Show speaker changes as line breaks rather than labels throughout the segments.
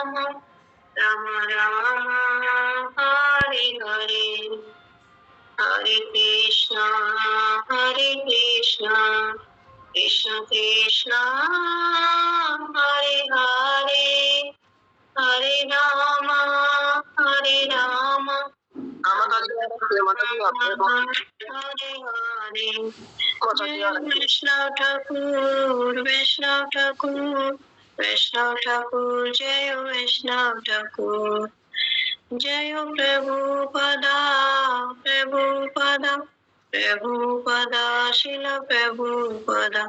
राम राम हरे हरे, हरे कृष्णा कृष्ण कृष्ण हरे हरे, हरे राम हरे राम, हरे हरे। जय वैष्णव ठाकुर, वैष्णव ठाकुर, वैष्णव ठाकुर, जय वैष्णव ठाकुर। जय प्रभुपदा, प्रभुपदा, प्रभुपदा, शिल प्रभुपदा।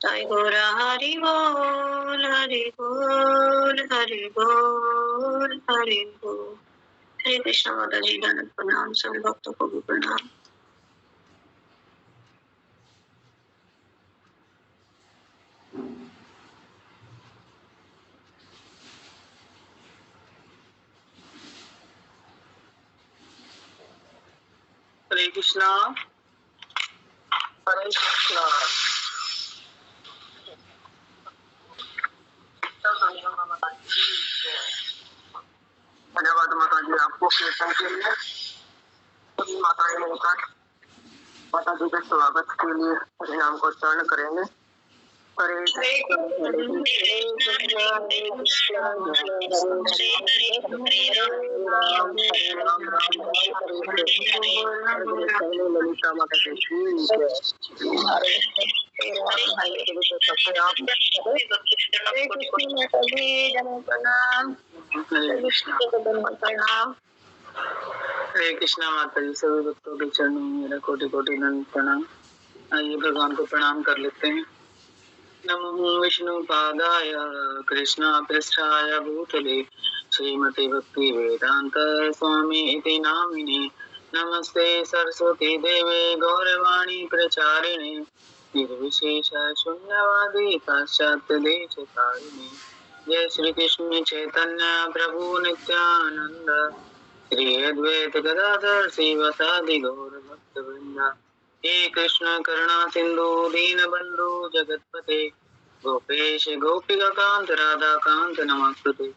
जय गौर हरि बोल, हरि बोल, हरि बोल, हरि बोल। हरे कृष्ण माता जी, दंडवत प्रणाम, सभी भक्तों को भी प्रणाम।
हरे कृष्णा, हरे कृष्णा। धन्यवाद माता जी आपको कीर्तन के लिए। सभी माताएं मिलकर माता जी के स्वागत के लिए हरिनाम को उच्चारण करेंगे। हरे कृष्णा, हरे कृष्णा, हरे कृष्णा, ललिता माता की प्रणाम। हरे कृष्णा माता जी, सभी भक्तों के चरणों में मेरा कोटि कोटि दंड प्रणाम। आइए भगवान को प्रणाम कर लेते हैं। नमो विष्णु पादाय कृष्णा पृष्ठाय भूतले श्रीमते भक्ति वेदांत स्वामी इति नामिने। नमस्ते सरस्वती देवे गौरवाणी प्रचारिणे निर्विशेष शून्यवादी पाश्चात्य देशकारिणे। जय श्री कृष्ण चैतन्य प्रभु नित्यानंद श्री अद्वैत गदाधर श्रीवासादि गौर भक्तवृंद। हे कृष्ण करुणा सिंधु दीनबंधु जगतपते गोपेश गोपिका कांत राधा कांत नमस्ते।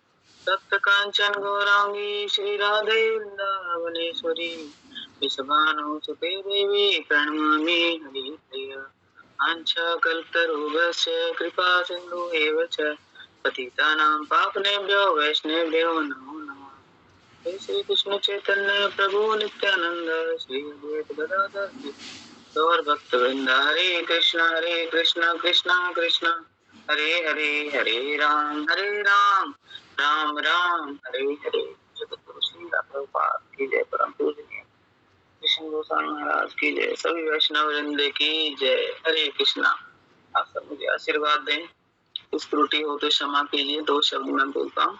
तप्त कांचन गौरांगी श्री राधे वृंदावनेश्वरी विषभानुसुते देवी प्रणमामि हरिप्रिया। आंचा कल्पतरुभ्यश्च कृपा सिंधु एव च पतितानां पावनेभ्यो वैष्णवेभ्यो नमो नमः। जय श्री कृष्ण चैतन्य प्रभु नित्यानंद श्री अद्वैत गदाधर गौर भक्तवृंद। हरे कृष्ण कृष्ण कृष्ण हरे हरे, हरे राम राम राम हरे हरे। जगतगुरु श्रील प्रभुपाद की जय। परम पूजनीय कृष्ण गोस्वामी महाराज की जय। सभी वैष्णव वृंद की जय। हरे कृष्णा। आप सब मुझे आशीर्वाद दें। कुछ त्रुटि हो तो क्षमा कीजिए, दो शब्द मैं बोलता हूँ।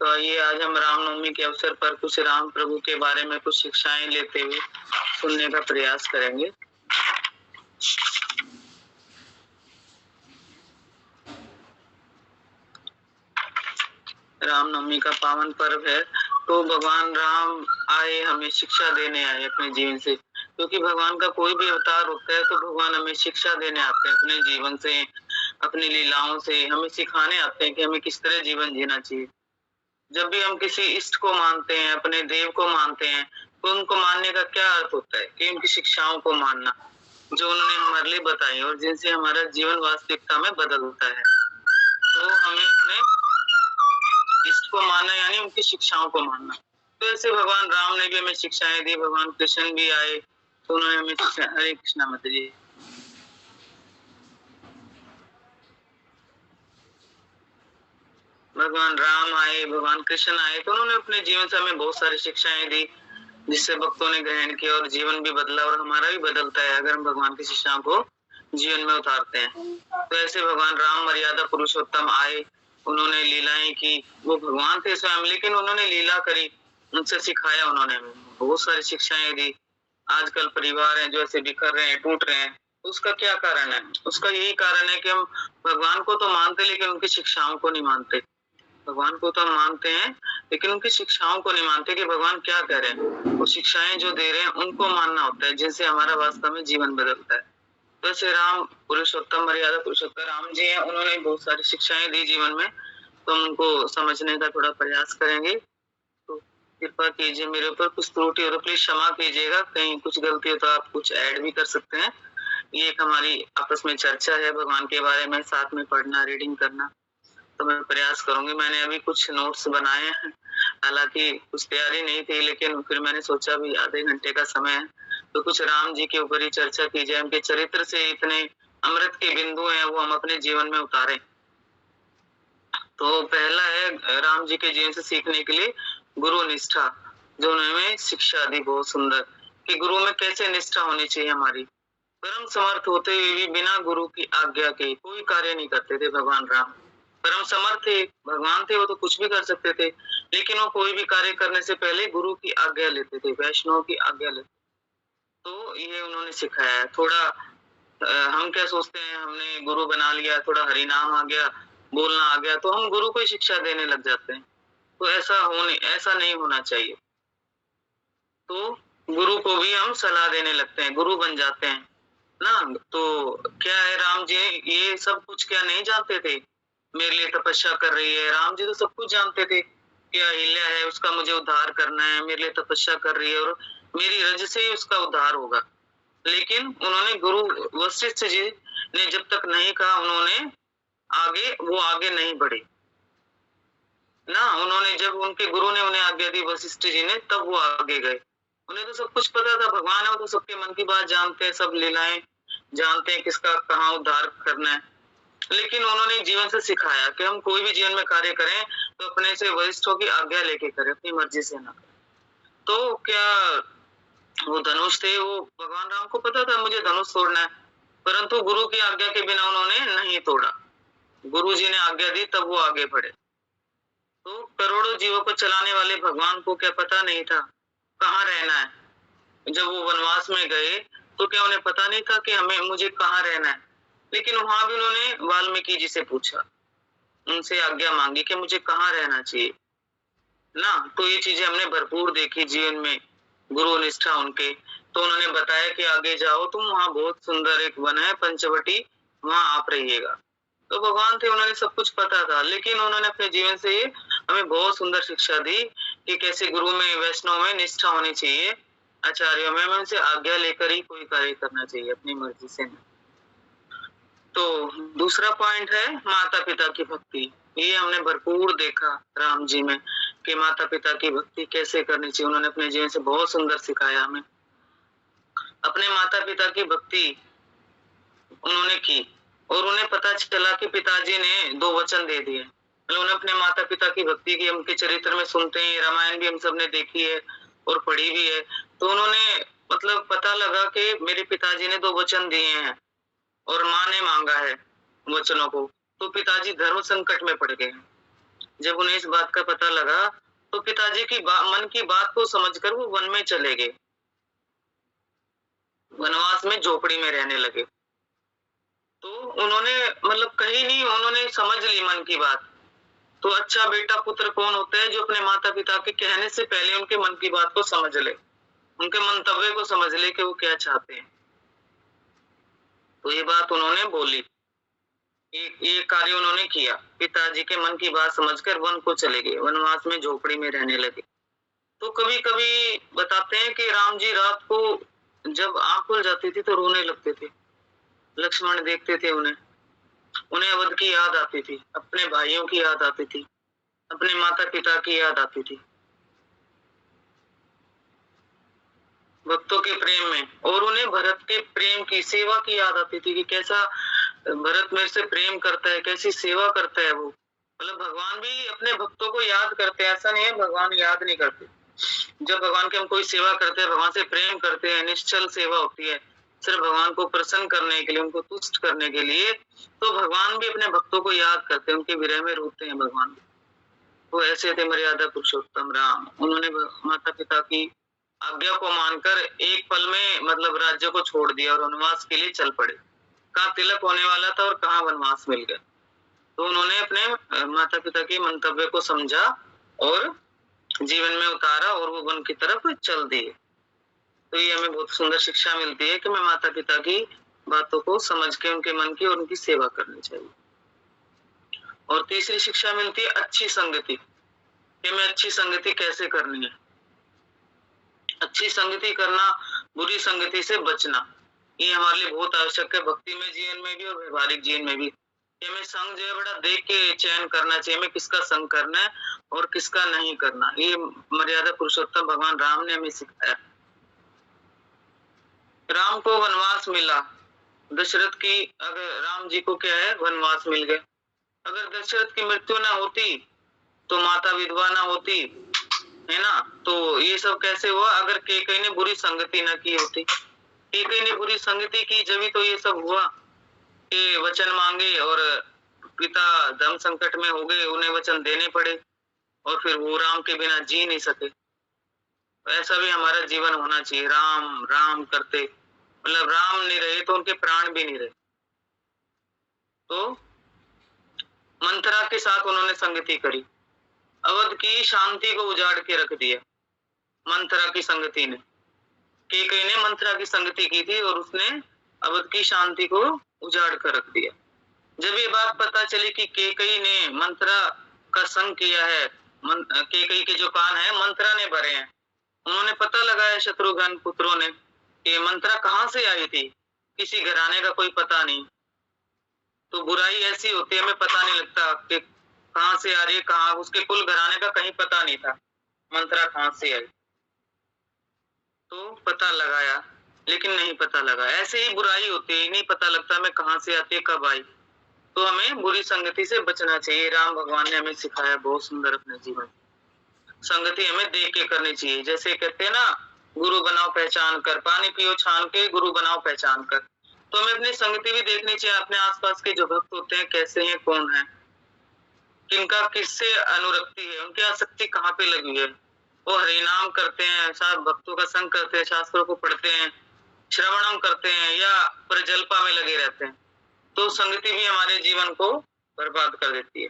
तो आइए आज हम रामनवमी के अवसर पर कुछ राम प्रभु के बारे में कुछ शिक्षाएं लेते हुए सुनने का प्रयास करेंगे। रामनवमी का पावन पर्व है, तो भगवान राम आए, हमें शिक्षा देने आए अपने जीवन से। क्योंकि भगवान का कोई भी अवतार होता है तो भगवान हमें शिक्षा देने आते हैं अपने जीवन से, अपनी लीलाओं से हमें सिखाने आते हैं कि हमें किस तरह जीवन जीना चाहिए। जब भी हम किसी इष्ट को मानते हैं, अपने देव को मानते हैं, तो उनको मानने का क्या अर्थ होता है कि उनकी शिक्षाओं को मानना जो उन्होंने हमारे लिए बताई और जिनसे हमारा जीवन वास्तविकता में बदलता है। तो हमें अपने इष्ट को मानना यानी उनकी शिक्षाओं को मानना। तो ऐसे भगवान राम ने भी हमें शिक्षाएं दी, भगवान कृष्ण भी आए तो उन्होंने हमें शिक्षा। हरे कृष्णा माता जी। भगवान राम आए, भगवान कृष्ण आए तो उन्होंने अपने जीवन से हमें बहुत सारी शिक्षाएं दी जिससे भक्तों ने ग्रहण किया और जीवन भी बदला और हमारा भी बदलता है अगर हम भगवान की शिक्षाओं को जीवन में उतारते हैं। तो ऐसे भगवान राम मर्यादा पुरुषोत्तम आए, उन्होंने लीलाएं की। वो भगवान थे स्वयं लेकिन उन्होंने लीला करी, उनसे सिखाया, उन्होंने बहुत सारी शिक्षाएं दी। आजकल परिवार हैं जो ऐसे बिखर रहे हैं, टूट रहे हैं, उसका क्या कारण है? उसका यही कारण है कि हम भगवान को तो मानते लेकिन उनकी शिक्षाओं को नहीं मानते। भगवान को तो हम मानते हैं लेकिन उनकी शिक्षाओं को नहीं मानते कि भगवान क्या कह रहे हैं। वो शिक्षाएं जो दे रहे हैं उनको मानना होता है जिनसे हमारा वास्तव में जीवन बदलता है। वैसे राम पुरुषोत्तम मर्यादा पुरुषोत्तम राम जी हैं, उन्होंने बहुत सारी शिक्षाएं दी जीवन में तो हम उनको समझने का थोड़ा प्रयास करेंगे। तो कृपा कीजिए मेरे ऊपर, कुछ त्रुटि हो तो प्लीज क्षमा कीजिएगा, कहीं कुछ गलती हो तो आप कुछ ऐड भी कर सकते हैं। ये एक हमारी आपस में चर्चा है भगवान के बारे में, साथ में पढ़ना, रीडिंग करना, तो मैं प्रयास करूंगी। मैंने अभी कुछ नोट्स बनाए हैं, हालांकि कुछ तैयारी नहीं थी, लेकिन फिर मैंने सोचा भी आधे घंटे का समय है तो कुछ राम जी के ऊपर ही चर्चा की जाए। उनके चरित्र से इतने अमृत के बिंदु हैं, वो हम अपने जीवन में उतारें। तो पहला है राम जी के जीवन से सीखने के लिए गुरु निष्ठा, जो उन्होंने शिक्षा दी बहुत सुंदर, कि गुरु में कैसे निष्ठा होनी चाहिए हमारी। परम समर्थ होते हुए भी बिना गुरु की आज्ञा के कोई कार्य नहीं करते थे भगवान राम। परम समर्थ थे, भगवान थे, वो तो कुछ भी कर सकते थे, लेकिन वो कोई भी कार्य करने से पहले गुरु की आज्ञा लेते थे, वैष्णव की आज्ञा लेते। तो ये उन्होंने सिखाया है। थोड़ा हम क्या सोचते हैं, हमने गुरु बना लिया, थोड़ा हरि नाम आ गया, बोलना आ गया, तो हम गुरु को ही शिक्षा देने लग जाते हैं। तो ऐसा नहीं होना चाहिए। तो गुरु को भी हम सलाह देने लगते हैं, गुरु बन जाते हैं ना। तो क्या है, राम जी ये सब कुछ क्या नहीं जानते थे, मेरे लिए तपस्या कर रही है। राम जी तो सब कुछ जानते थे, क्या अहिल्या है, उसका मुझे उद्धार करना है, मेरे लिए तपस्या कर रही है और मेरी रज से ही उसका उद्धार होगा। लेकिन उन्होंने गुरु वशिष्ठ जी ने जब तक नहीं कहा, उन्होंने वो आगे नहीं बढ़े ना। उन्होंने जब उनके गुरु ने उन्हें आज्ञा दी, वशिष्ठ जी ने, तब वो आगे गए। उन्हें तो सब कुछ पता था, भगवान है, वो तो सबके मन की बात जानते हैं, सब लीलाएं जानते हैं, किसका कहाँ उद्धार करना है। लेकिन उन्होंने जीवन से सिखाया कि हम कोई भी जीवन में कार्य करें तो अपने से वरिष्ठों की आज्ञा लेके करें, अपनी मर्जी से ना करें। तो क्या वो धनुष थे, वो भगवान राम को पता था मुझे धनुष तोड़ना है, परंतु गुरु की आज्ञा के बिना उन्होंने नहीं तोड़ा। गुरु जी ने आज्ञा दी, तब वो आगे बढ़े। तो करोड़ों जीवों को चलाने वाले भगवान को क्या पता नहीं था कहाँ रहना है। जब वो वनवास में गए तो क्या उन्हें पता नहीं था कि मुझे कहाँ रहना है। लेकिन वहां भी उन्होंने वाल्मीकि जी से पूछा, उनसे आज्ञा मांगी कि मुझे कहाँ रहना चाहिए ना। तो ये चीजें हमने भरपूर देखी जीवन में, गुरु निष्ठा उनके। तो उन्होंने बताया कि आगे जाओ तुम, वहां बहुत सुंदर एक वन है पंचवटी, वहां आप रहिएगा। तो भगवान थे, उन्होंने सब कुछ पता था, लेकिन उन्होंने अपने जीवन से हमें बहुत सुंदर शिक्षा दी कि कैसे गुरु में, वैष्णव में निष्ठा होनी चाहिए, आचार्यों में उनसे आज्ञा लेकर ही कोई कार्य करना चाहिए, अपनी मर्जी से नहीं। तो दूसरा पॉइंट है माता पिता की भक्ति। ये हमने भरपूर देखा राम जी में कि माता पिता की भक्ति कैसे करनी चाहिए। उन्होंने अपने जीवन से बहुत सुंदर सिखाया हमें। अपने माता पिता की भक्ति उन्होंने की और उन्हें पता चला कि पिताजी ने 2 वचन दे दिए। उन्होंने अपने माता पिता की भक्ति की, उनके चरित्र में सुनते हैं, रामायण भी हम सब ने देखी है और पढ़ी भी है। तो उन्होंने पता लगा कि मेरे पिताजी ने 2 वचन दिए हैं और माँ ने मांगा है वचनों को, तो पिताजी धर्म संकट में पड़ गए। जब उन्हें इस बात का पता लगा तो पिताजी की मन की बात को समझकर वो वन में चले गए, वनवास में झोपड़ी में रहने लगे। तो उन्होंने कहीं नहीं, उन्होंने समझ ली मन की बात। तो अच्छा बेटा पुत्र कौन होता है, जो अपने माता पिता के कहने से पहले उनके मन की बात को समझ ले, उनके मंतव्य को समझ ले कि वो क्या चाहते हैं। तो ये बात उन्होंने बोली, ये कार्य उन्होंने किया। पिताजी के मन की बात समझकर वन को चले गए, वनवास में झोपड़ी में रहने लगे। तो कभी कभी बताते हैं कि राम जी रात को जब आंख खुल जाती थी तो रोने लगते थे। लक्ष्मण देखते थे उन्हें अवध की याद आती थी, अपने भाइयों की याद आती थी, अपने माता पिता की याद आती थी, भक्तों के प्रेम में, और उन्हें भरत के प्रेम की, सेवा की याद आती थी कि कैसा भरत मेरे से प्रेम करता है, कैसी सेवा करता है वो। भगवान भी अपने भक्तों को याद करते हैं, ऐसा नहीं है भगवान याद नहीं करते। जब भगवान की हम कोई सेवा करते हैं, भगवान से प्रेम करते हैं, निश्चल सेवा होती है सिर्फ भगवान को प्रसन्न करने के लिए, उनको तुष्ट करने के लिए, तो भगवान भी अपने भक्तों को याद करते हैं, उनके विरह में रोते हैं भगवान। वो ऐसे थे मर्यादा पुरुषोत्तम राम। उन्होंने माता पिता की आज्ञा को मानकर एक पल में राज्य को छोड़ दिया और वनवास के लिए चल पड़े। कहाँ तिलक होने वाला था और कहाँ वनवास मिल गया। तो उन्होंने अपने माता पिता के मंतव्य को समझा और जीवन में उतारा और वो वन की तरफ चल दिए। तो ये हमें बहुत सुंदर शिक्षा मिलती है कि मैं माता पिता की बातों को समझ के उनके मन की और उनकी सेवा करनी चाहिए। और तीसरी शिक्षा मिलती है अच्छी संगति, कि मैं अच्छी संगति कैसे करनी है। अच्छी संगति करना, बुरी संगति से बचना, ये हमारे लिए बहुत आवश्यक है, भक्ति में जीवन में भी और व्यवहारिक जीवन में भी। कि हमें संग जो है बड़ा देख के चयन करना चाहिए, हमें किसका संग करना है और किसका नहीं करना। ये मर्यादा पुरुषोत्तम भगवान राम ने हमें सिखाया। राम को वनवास मिला, दशरथ की, अगर राम जी को क्या है, वनवास मिल गए। अगर दशरथ की मृत्यु ना होती तो माता विधवा ना होती, है ना, तो ये सब कैसे हुआ? अगर कैकेयी ने बुरी संगति न की होती, कैकेयी ने बुरी संगति की जब ही तो ये सब हुआ कि वचन मांगे और पिता धर्म संकट में हो गए, उन्हें वचन देने पड़े और फिर वो राम के बिना जी नहीं सके। ऐसा भी हमारा जीवन होना चाहिए, राम राम करते, मतलब राम नहीं रहे तो उनके प्राण भी नहीं रहे। तो मंथरा के साथ उन्होंने संगति करी, अवध की शांति को उजाड़ के रख दिया मंथरा की संगति ने। कैकेयी ने मंथरा की संगति की थी और उसने अवध की शांति को उजाड़ कर रख दिया। जब ये बात पता चली कि कैकेयी ने मंथरा का संग किया है, कैकेयी के जो कान है मंथरा ने भरे हैं, उन्होंने पता लगाया शत्रुघ्न पुत्रों ने कि मंथरा कहाँ से आई थी, किसी घराने का कोई पता नहीं। तो बुराई ऐसी होती है, हमें पता नहीं लगता कि कहाँ से आ रही है, कहाँ, उसके कुल घराने का कहीं पता नहीं था मंथरा कहाँ से आई। तो पता लगाया लेकिन नहीं पता लगा। ऐसे ही बुराई होती है, नहीं पता लगता हमें कहाँ से आती है, कब आई। तो हमें बुरी संगति से बचना चाहिए। राम भगवान ने हमें सिखाया बहुत सुंदर अपने जीवन। संगति हमें देख के करनी चाहिए, जैसे कहते हैं ना, गुरु बनाओ पहचान कर, पानी पियो छान के, गुरु बनाओ पहचान कर। तो हमें अपनी संगति भी देखनी चाहिए, अपने आसपास के जो भक्त होते हैं कैसे हैं, कौन है, किनका किससे अनुरक्ति है, उनकी आसक्ति कहाँ पे लगी है। वो हरिनाम करते हैं, साथ भक्तों का संग करते हैं, शास्त्रों को पढ़ते हैं, श्रवणम करते हैं, या प्रजल्पा में लगे रहते हैं। तो संगति भी हमारे जीवन को बर्बाद कर देती है।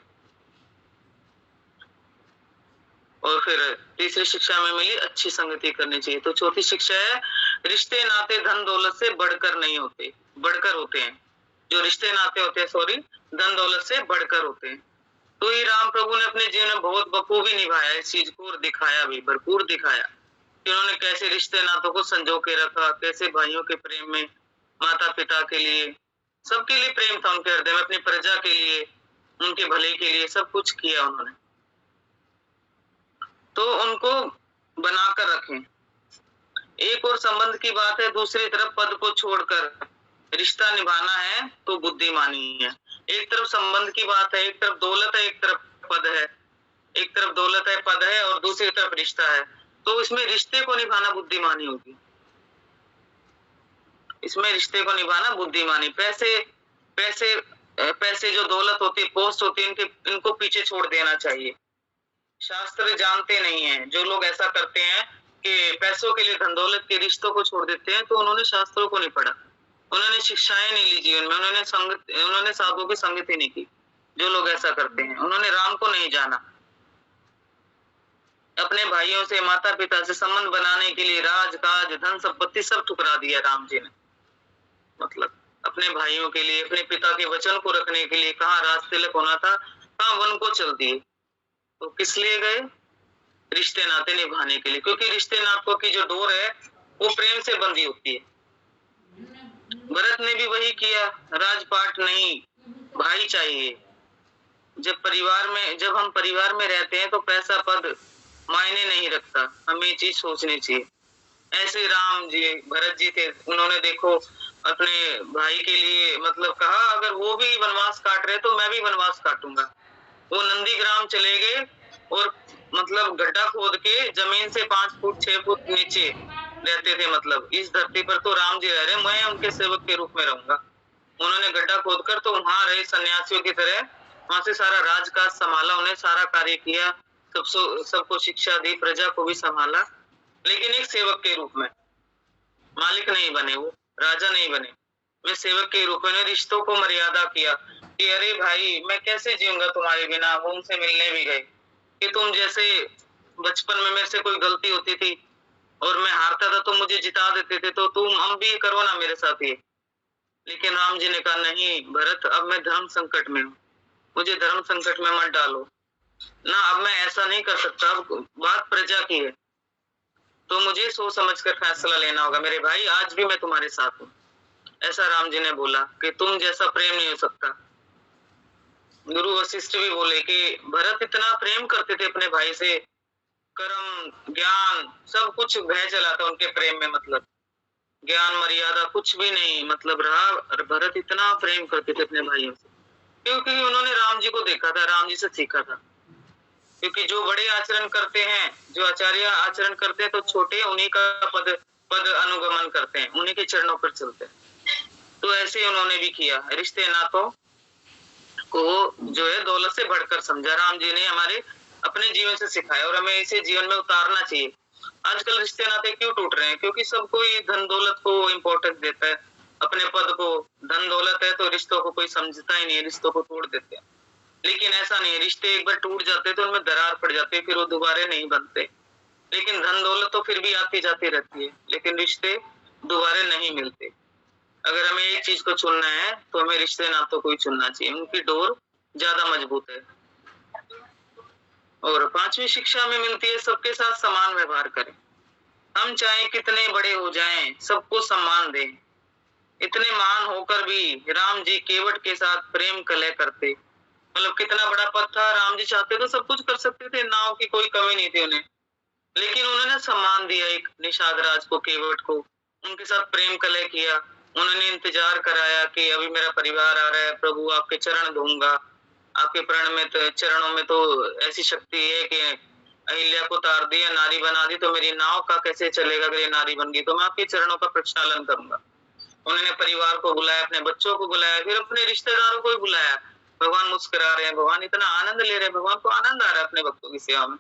और फिर तीसरी शिक्षा में मिली अच्छी संगति करनी चाहिए। तो चौथी शिक्षा है, रिश्ते नाते धन दौलत से बढ़कर नहीं होते, बढ़कर होते हैं। जो रिश्ते नाते होते हैं, सॉरी, धन दौलत से बढ़कर होते हैं। तो ये राम प्रभु ने अपने जीवन में बहुत बखूबी निभाया इस चीज को, और दिखाया भी, भरपूर दिखाया कि उन्होंने कैसे रिश्ते नातों को संजो के रखा, कैसे भाइयों के प्रेम में, माता पिता के लिए, सबके लिए प्रेम था उनके हृदय में, अपनी प्रजा के लिए, उनके भले के लिए सब कुछ किया उन्होंने। तो उनको बनाकर रखें। एक और संबंध की बात है, दूसरी तरफ पद को छोड़कर रिश्ता निभाना है तो बुद्धिमानी है। एक तरफ संबंध की बात है, एक तरफ दौलत है, एक तरफ पद है, एक तरफ दौलत है, पद है, और दूसरी तरफ रिश्ता है। तो इसमें रिश्ते को निभाना बुद्धिमानी होगी, इसमें रिश्ते को निभाना बुद्धिमानी। पैसे जो दौलत होती है, पोस्ट होती है, इनको पीछे छोड़ देना चाहिए। शास्त्र जानते नहीं है जो लोग ऐसा करते हैं कि पैसों के लिए, धन दौलत के रिश्तों को छोड़ देते हैं, तो उन्होंने शास्त्रों को नहीं पढ़ा, उन्होंने शिक्षाएं नहीं ली जीवन में, उन्होंने साधुओं की संगति नहीं की। जो लोग ऐसा करते हैं, उन्होंने राम को नहीं जाना। अपने भाइयों से, माता पिता से संबंध बनाने के लिए राज काज धन संपत्ति सब ठुकरा दिया राम जी ने। मतलब अपने भाइयों के लिए, अपने पिता के वचन को रखने के लिए कहाँ राज तिलक होना था, कहाँ वन को चल दिए। तो किस लिए गए? रिश्ते नाते निभाने के लिए, क्योंकि रिश्ते नातों की जो डोर है वो प्रेम से बंधी होती है। भरत ने भी वही किया, राजपाट नहीं, भाई चाहिए। जब हम परिवार में रहते हैं तो पैसा पद मायने नहीं रखता, हमें ये चीज सोचनी चाहिए। ऐसे राम जी, भरत जी थे, उन्होंने देखो अपने भाई के लिए मतलब कहा, अगर वो भी वनवास काट रहे तो मैं भी वनवास काटूंगा। वो नंदीग्राम चले गए और मतलब गड्ढा खोद के जमीन से 5 फुट 6 फुट नीचे रहते थे। मतलब इस धरती पर तो राम जी रह रहे, मैं उनके सेवक के रूप में रहूंगा। उन्होंने गड्ढा खोदकर तो वहां रहे सन्यासियों की तरह, वहां से सारा राजकाज संभाला, उन्हें सारा कार्य किया, सबको शिक्षा दी, प्रजा को भी संभाला, लेकिन एक सेवक के रूप में। मालिक नहीं बने, वो राजा नहीं बने, वे सेवक के रूप में। रिश्तों को मर्यादा किया कि अरे भाई मैं कैसे जीऊंगा तुम्हारे बिना। वो उनसे मिलने भी गए कि तुम जैसे बचपन में मेरे से कोई गलती होती थी और मैं हारता था तो मुझे जिता देते थे, तो तुम हम भी करो ना मेरे साथ ये। लेकिन राम जी ने कहा नहीं भरत, अब मैं धर्म संकट में हूँ, मुझे धर्म संकट में मत डालो ना, अब मैं ऐसा नहीं कर सकता, अब बात प्रजा की है तो मुझे सोच समझ कर फैसला लेना होगा। मेरे भाई आज भी मैं तुम्हारे साथ हूँ, ऐसा राम जी ने बोला कि तुम जैसा प्रेम नहीं हो सकता। गुरु वशिष्ठ भी बोले कि भरत इतना प्रेम करते थे अपने भाई से, कर्म ज्ञान सब कुछ बह चला था उनके प्रेम में, मतलब ज्ञान मर्यादा कुछ भी नहीं मतलब रहा। भरत इतना प्रेम करते थे अपने भाइयों से क्योंकि उन्होंने राम जी को देखा था, राम जी से सीखा था। क्योंकि जो बड़े आचरण करते हैं, जो आचार्य आचरण करते हैं, तो छोटे उन्हीं का पद पद अनुगमन करते हैं, उन्हीं के चरणों पर चलते हैं। तो ऐसे उन्होंने भी किया। रिश्ते नातों को जो है दौलत से बढ़कर समझा, राम जी ने हमारे अपने जीवन से सिखाया और हमें इसे जीवन में उतारना चाहिए। आजकल रिश्ते नाते क्यों टूट रहे हैं? क्योंकि सब कोई धन दौलत को इम्पोर्टेंस देता है, अपने पद को। धन दौलत है तो रिश्तों को कोई समझता ही नहीं है, रिश्तों को तोड़ देते हैं। लेकिन ऐसा नहीं है, रिश्ते एक बार टूट जाते तो उनमें दरार पड़ जाती है, फिर वो दोबारा नहीं बनते। लेकिन धन दौलत तो फिर भी आती जाती रहती है, लेकिन रिश्ते दोबारा नहीं मिलते। अगर हमें एक चीज को चुनना है तो हमें रिश्ते नातों को ही चुनना चाहिए, उनकी डोर ज्यादा मजबूत है। और 5वीं शिक्षा में मिलती है सबके साथ समान व्यवहार करें। हम चाहे कितने बड़े हो जाएं, सबको सम्मान दें। इतने महान होकर भी राम जी केवट के साथ प्रेम कलह करते। मतलब कितना बड़ा पद था, राम जी चाहते तो सब कुछ कर सकते थे, नाव की कोई कमी नहीं थी उन्हें, लेकिन उन्होंने सम्मान दिया एक निषाद राज को, केवट को, उनके साथ प्रेम कलह किया। उन्होंने इंतजार कराया कि अभी मेरा परिवार आ रहा है, प्रभु आपके चरण धोऊंगा, आपके प्रण में तो चरणों में तो ऐसी शक्ति है कि अहिल्या को तार दिया, नारी बना दी, तो मेरी नाव का कैसे चलेगा? अगर ये नारी बन गई तो मैं आपके चरणों का प्रक्षालन करूंगा। उन्होंने परिवार को बुलाया, अपने बच्चों को बुलाया, फिर अपने रिश्तेदारों को भी बुलाया। भगवान मुस्कुरा रहे हैं, भगवान इतना आनंद ले रहे हैं, भगवान को आनंद आ रहा है अपने भक्तों की सेवा में।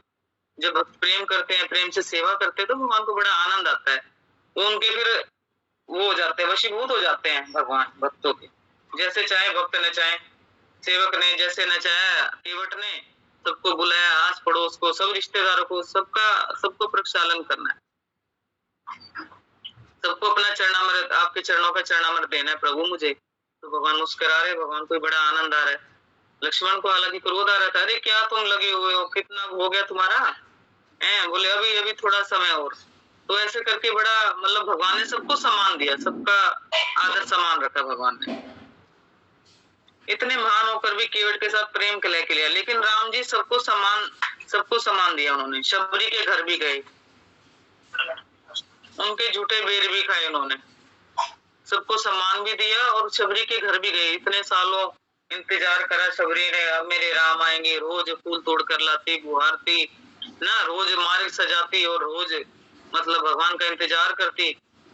जब भक्त प्रेम करते हैं, प्रेम से सेवा करते हैं, तो भगवान को बड़ा आनंद आता है। वो उनके फिर वो हो जाते हैं, वशीभूत हो जाते हैं भगवान भक्तों के। जैसे चाहे भक्त ने, चाहे सेवक ने, जैसे न चाहे केवट ने, सबको बुलाया, आस पड़ोस को, सब रिश्तेदारों को, सबको प्रक्षालन करना है, सबको अपना चरणामृत, आपके चरणों का चरणामृत देना है प्रभु मुझे। तो भगवान मुस्कुरा रहे, भगवान को बड़ा आनंद आ रहा है। लक्ष्मण को हालांकि क्रोध आ रहा था, अरे क्या तुम लगे हुए हो, कितना हो गया तुम्हारा? बोले अभी अभी थोड़ा समय और। तो ऐसे करके बड़ा मतलब भगवान ने सबको सम्मान दिया, सबका आदर सम्मान रखा भगवान ने। इतने महान होकर भी केवट के साथ प्रेम कलह के लिया, लेकिन राम जी सबको सम्मान दिया। उन्होंने शबरी के घर भी गए, उनके झूठे बेर भी खाए, उन्होंने सबको सम्मान भी दिया और शबरी के घर भी गए। इतने सालों इंतजार करा शबरी ने, अब मेरे राम आएंगे, रोज फूल तोड़ कर लाती, गुहारती ना, रोज मार्ग सजाती और रोज मतलब भगवान का इंतजार करती।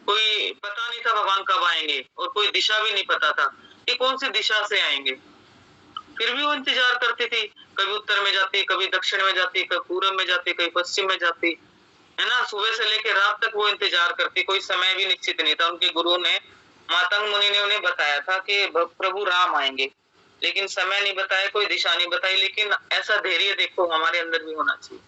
कोई पता नहीं था भगवान कब आएंगे और कोई दिशा भी नहीं पता था कि कौन सी दिशा से आएंगे, फिर भी वो इंतजार करती थी। कभी उत्तर में जाती, कभी दक्षिण में जाती, कभी पूर्व में जाती, कभी पश्चिम में जाती, है ना। सुबह से लेकर रात तक वो इंतजार करती, कोई समय भी निश्चित नहीं था। उनके गुरु ने, मातंग मुनि ने उन्हें बताया था कि प्रभु राम आएंगे, लेकिन समय नहीं बताया, कोई दिशा नहीं बताई। लेकिन ऐसा धैर्य देखो हमारे अंदर भी होना चाहिए।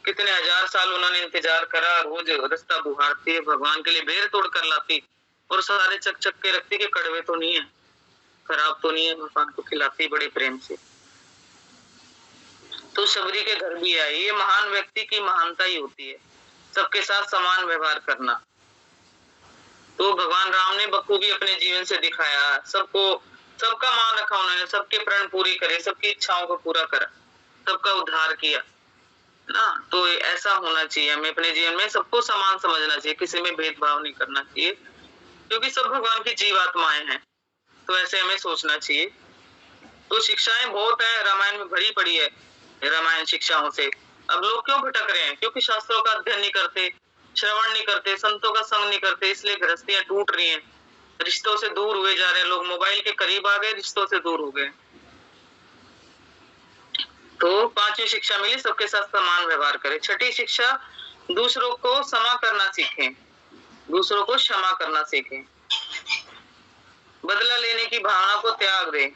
कितने हजार साल उन्होंने इंतजार करा, रोज रास्ता बुहारती है, भगवान के लिए बेर तोड़ कर लाती और सारे चक चक के रखती कि कड़वे तो नहीं है, खराब तो नहीं है, भगवान को खिलाती बड़े प्रेम से। तो शबरी के घर भी आई। ये महान व्यक्ति की महानता ही होती है, सबके साथ समान व्यवहार करना। तो भगवान राम ने बखूबी अपने जीवन से दिखाया, सबका मान रखा उन्होंने, सबके प्रण पूरी करे, सबकी इच्छाओं को पूरा करा, सबका उद्धार किया ना। तो ऐसा होना चाहिए, हमें अपने जीवन में सबको समान समझना चाहिए, किसी में भेदभाव नहीं करना चाहिए, क्योंकि सब भगवान की जीवात्माएं हैं। तो ऐसे हमें सोचना चाहिए। तो शिक्षाएं बहुत है, रामायण में भरी पड़ी है, रामायण शिक्षाओं से। अब लोग क्यों भटक रहे हैं? क्योंकि शास्त्रों का अध्ययन नहीं करते, श्रवण नहीं करते, संतों का संग नहीं करते, इसलिए गृहस्थियां टूट रही हैं, रिश्तों से दूर हुए जा रहे हैं लोग। मोबाइल के करीब आ गए, रिश्तों से दूर हो गए। तो 5वीं शिक्षा मिली, सबके साथ समान व्यवहार करें। 6ठी शिक्षा, दूसरों को क्षमा करना सीखें, दूसरों को क्षमा करना सीखें, बदला लेने की भावना को त्याग दें।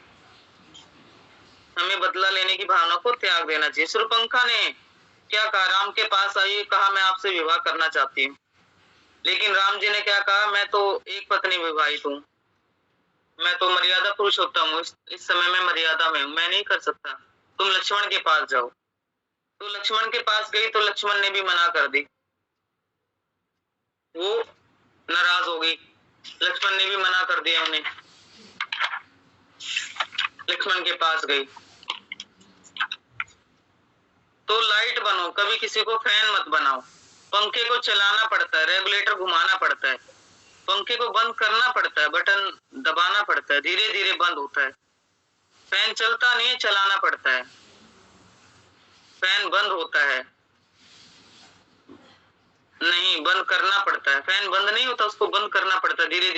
हमें बदला लेने की भावना को त्याग देना चाहिए। शूर्पणखा ने क्या कहा? राम के पास आई, कहा मैं आपसे विवाह करना चाहती हूँ, लेकिन राम जी ने क्या कहा? मैं तो एक पत्नी विवाहित हूँ, मैं तो मर्यादा पुरुषोत्तम हूँ, इस समय मैं मर्यादा में हूँ, मैं नहीं कर सकता, तुम लक्ष्मण के पास जाओ। तो लक्ष्मण के पास गई तो लक्ष्मण ने भी मना कर दी, वो नाराज हो गई, लक्ष्मण ने भी मना कर दिया उन्हें। लक्ष्मण के पास गई तो लाइट बनो, कभी किसी को फैन मत बनाओ, पंखे को चलाना पड़ता है, रेगुलेटर घुमाना पड़ता है, पंखे को बंद करना पड़ता है, बटन दबाना पड़ता है, धीरे धीरे बंद होता है। फैन चलता नहीं है, चलाना पड़ता है, फैन बंद होता है नहीं, बंद करना पड़ता है, फैन बंद नहीं होता, उसको बंद करना पड़ता है, धीरे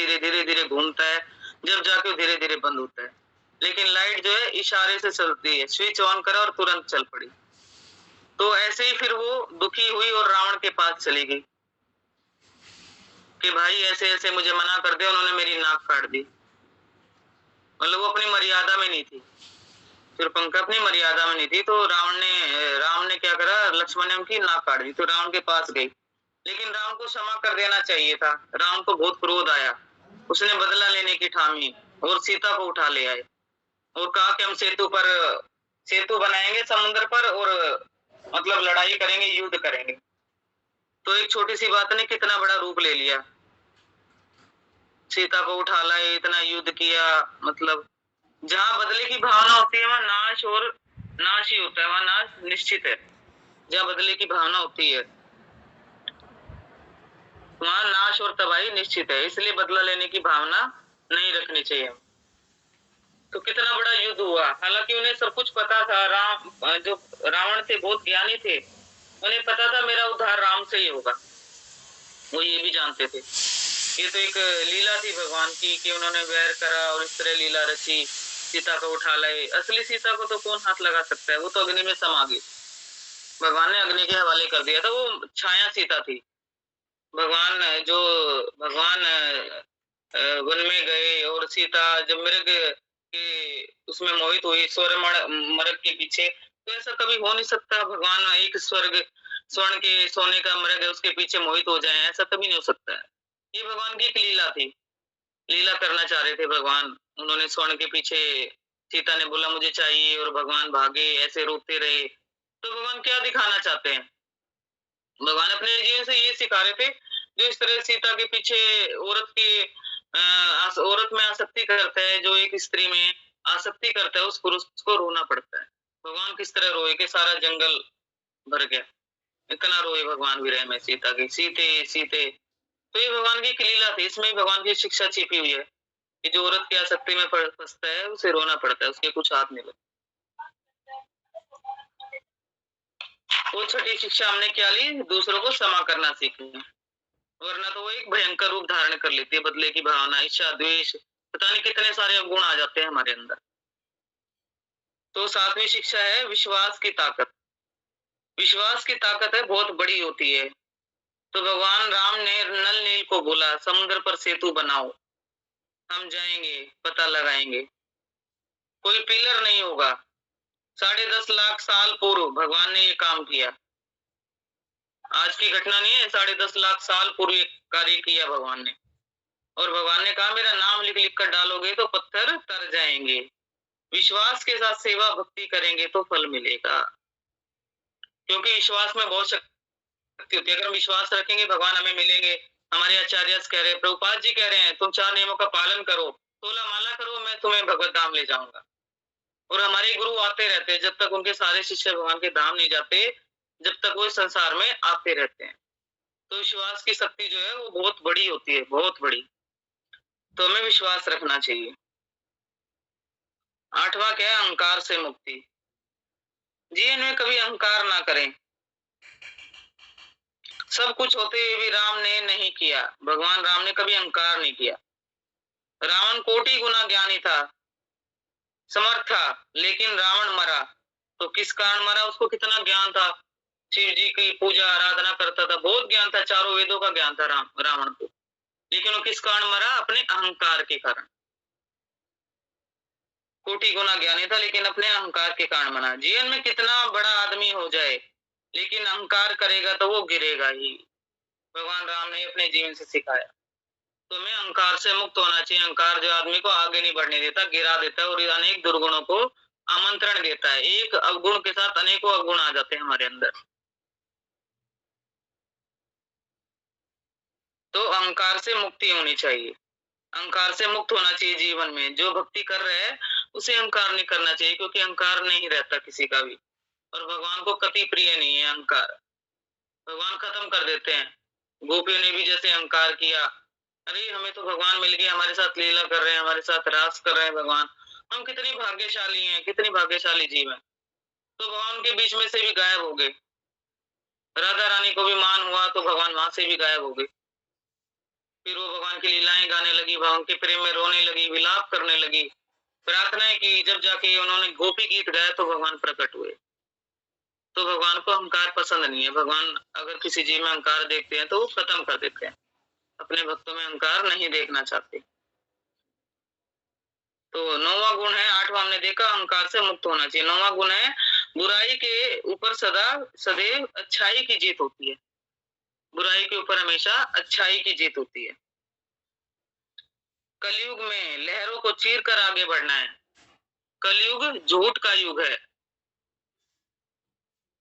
धीरे घूमता है, जब जाके धीरे धीरे बंद होता है। लेकिन लाइट जो है इशारे से चलती है, स्विच ऑन करा और तुरंत चल पड़ी। तो ऐसे ही फिर वो दुखी हुई और रावण के पास चली गई कि भाई ऐसे ऐसे मुझे मना कर दिया, उन्होंने मेरी नाक काट दी। मतलब वो अपनी मर्यादा में नहीं थी, फिर पंखा अपनी मर्यादा में नहीं थी, तो राम ने क्या करा, लक्ष्मण ने उनकी नाक काट दी। तो रावण के पास गई, लेकिन रावण को क्षमा कर देना चाहिए था। रावण को बहुत क्रोध आया, उसने बदला लेने की ठानी और सीता को उठा ले आए और कहा कि हम सेतु बनाएंगे समुद्र पर और मतलब लड़ाई करेंगे, युद्ध करेंगे। तो एक छोटी सी बात ने कितना बड़ा रूप ले लिया, सीता को उठा लाए, इतना युद्ध किया। मतलब जहां बदले की भावना होती है वहां नाश और नाश ही होता है, वहां नाश निश्चित है। जहां बदले की भावना होती है वहां नाश और तबाही निश्चित है, इसलिए बदला लेने की भावना नहीं रखनी चाहिए। तो कितना बड़ा युद्ध हुआ, हालांकि उन्हें सब कुछ पता था। जो रावण थे बहुत ज्ञानी थे, उन्हें पता था मेरा उद्धार राम से ही होगा, वो ये भी जानते थे। ये तो एक लीला थी भगवान की कि उन्होंने वैर करा और इस तरह लीला रची, सीता को उठा लाए। असली सीता को तो कौन हाथ लगा सकता है, वो तो अग्नि में समा गई, भगवान ने अग्नि के हवाले कर दिया था। वो छाया सीता थी। भगवान वन में गए और सीता जब मृग के उसमें मोहित हुई, मृग के पीछे, तो ऐसा कभी हो नहीं सकता भगवान एक स्वर्ण के सोने का मृग है उसके पीछे मोहित हो जाए, ऐसा कभी नहीं हो सकता है। ये भगवान की एक लीला थी, लीला करना चाह रहे थे भगवान। उन्होंने स्वर्ण के पीछे, सीता ने बोला मुझे चाहिए और भगवान भागे, ऐसे रोते रहे। तो भगवान क्या दिखाना चाहते हैं, भगवान अपने जीवन से ये सिखा रहे थे, जो इस तरह सीता के पीछे औरत में आसक्ति करता है, जो एक स्त्री में आसक्ति करता है, उस पुरुष को रोना पड़ता है। भगवान किस तरह रोए कि सारा जंगल भर गया, इतना रोए भगवान विरह में सीता की, सीते सीते। तो ये भगवान की एक लीला थी, इसमें भगवान की शिक्षा छिपी हुई है कि जो औरत की आसक्ति में फंसता है उसे रोना पड़ता है, उसके कुछ हाथ नहीं लगते। वो छठी शिक्षा हमने क्या ली, दूसरों को क्षमा करना सीखी, वरना तो वो एक भयंकर रूप धारण कर लेती है, बदले की भावना, इच्छा, द्वेष, पता नहीं कितने सारे गुण आ जाते हैं हमारे अंदर। तो सातवीं शिक्षा है विश्वास की ताकत। विश्वास की ताकत है बहुत बड़ी होती है। तो भगवान राम ने नल नील को बोला समुद्र पर सेतु बनाओ, हम जाएंगे, पता लगाएंगे, कोई पिलर नहीं होगा। 10.5 लाख साल पूर्व भगवान ने ये काम किया, आज की घटना नहीं है, 10.5 लाख साल पूर्व कार्य किया भगवान ने। और भगवान ने कहा मेरा नाम लिख लिख कर डालोगे तो पत्थर तर जाएंगे, विश्वास के साथ सेवा भक्ति करेंगे तो फल मिलेगा। क्योंकि विश्वास में बहुत शक्ति होती है, अगर हम विश्वास रखेंगे भगवान हमें मिलेंगे। हमारे आचार्य कह रहे हैं, प्रभुपाद जी कह रहे हैं, तुम 4 नियमों का पालन करो, 16 माला करो, मैं तुम्हें भगवत धाम ले जाऊंगा। और हमारे गुरु आते रहते हैं, जब तक उनके सारे शिष्य भगवान के धाम नहीं जाते, जब तक वो संसार में आते रहते हैं। तो विश्वास की शक्ति जो है वो बहुत बड़ी होती है, बहुत बड़ी। तो हमें विश्वास रखना चाहिए। 8वां क्या है, अहंकार से मुक्ति। जीवन में कभी अहंकार ना करें। सब कुछ होते हुए भी राम ने नहीं किया, भगवान राम ने कभी अहंकार नहीं किया। रावण कोटि गुना ज्ञानी था, समर्थ था, लेकिन रावण मरा। तो किस कारण मरा, उसको कितना ज्ञान था, शिव जी की पूजा आराधना करता था, बहुत ज्ञान था, चारों वेदों का ज्ञान था रावण को, लेकिन वो किस कारण मरा, अपने अहंकार के कारण। कोटि गुना ज्ञानी था लेकिन अपने अहंकार के कारण मरा। जीवन में कितना बड़ा आदमी हो जाए, लेकिन अहंकार करेगा तो वो गिरेगा ही, भगवान राम ने अपने जीवन से सिखाया। तो हमें अहंकार से मुक्त होना चाहिए। अहंकार जो आदमी को आगे नहीं बढ़ने देता, गिरा देता है और अनेक दुर्गुणों को आमंत्रण देता है। एक अवगुण के साथ अनेकों अवगुण आ जाते हैं हमारे अंदर। तो अहंकार से मुक्ति होनी चाहिए, अहंकार से मुक्त होना चाहिए जीवन में। जो भक्ति कर रहे हैं उसे अहंकार नहीं करना चाहिए, क्योंकि अहंकार नहीं रहता किसी का भी, और भगवान को कति प्रिय नहीं है अहंकार। भगवान खत्म कर देते हैं। गोपियों ने भी जैसे अहंकार किया, अरे हमें तो भगवान मिल गए, हमारे साथ लीला कर रहे हैं, हमारे साथ रास कर रहे हैं भगवान, हम कितनी भाग्यशाली हैं, कितनी भाग्यशाली जीव हैं। तो भगवान के बीच में से भी गायब हो गए। राधा रानी को भी मान हुआ तो भगवान वहां से भी गायब हो गए। फिर वो भगवान की लीलाएं गाने लगी, भगवान के प्रेम में रोने लगी, विलाप करने लगी, प्रार्थनाएं की। जब जाके उन्होंने गोपी गीत गाया तो भगवान प्रकट हुए। तो भगवान को अहंकार पसंद नहीं है। भगवान अगर किसी जीव में अहंकार देखते हैं तो वो खत्म कर देते हैं। अपने भक्तों में अहंकार नहीं देखना चाहते। तो 9वां गुण है, 8वां हमने देखा, अहंकार से मुक्त होना चाहिए। 9वां गुण है, बुराई के ऊपर सदैव अच्छाई की जीत होती है। बुराई के ऊपर हमेशा अच्छाई की जीत होती है। कलयुग में लहरों को चीर कर आगे बढ़ना है। कलयुग झूठ का युग है।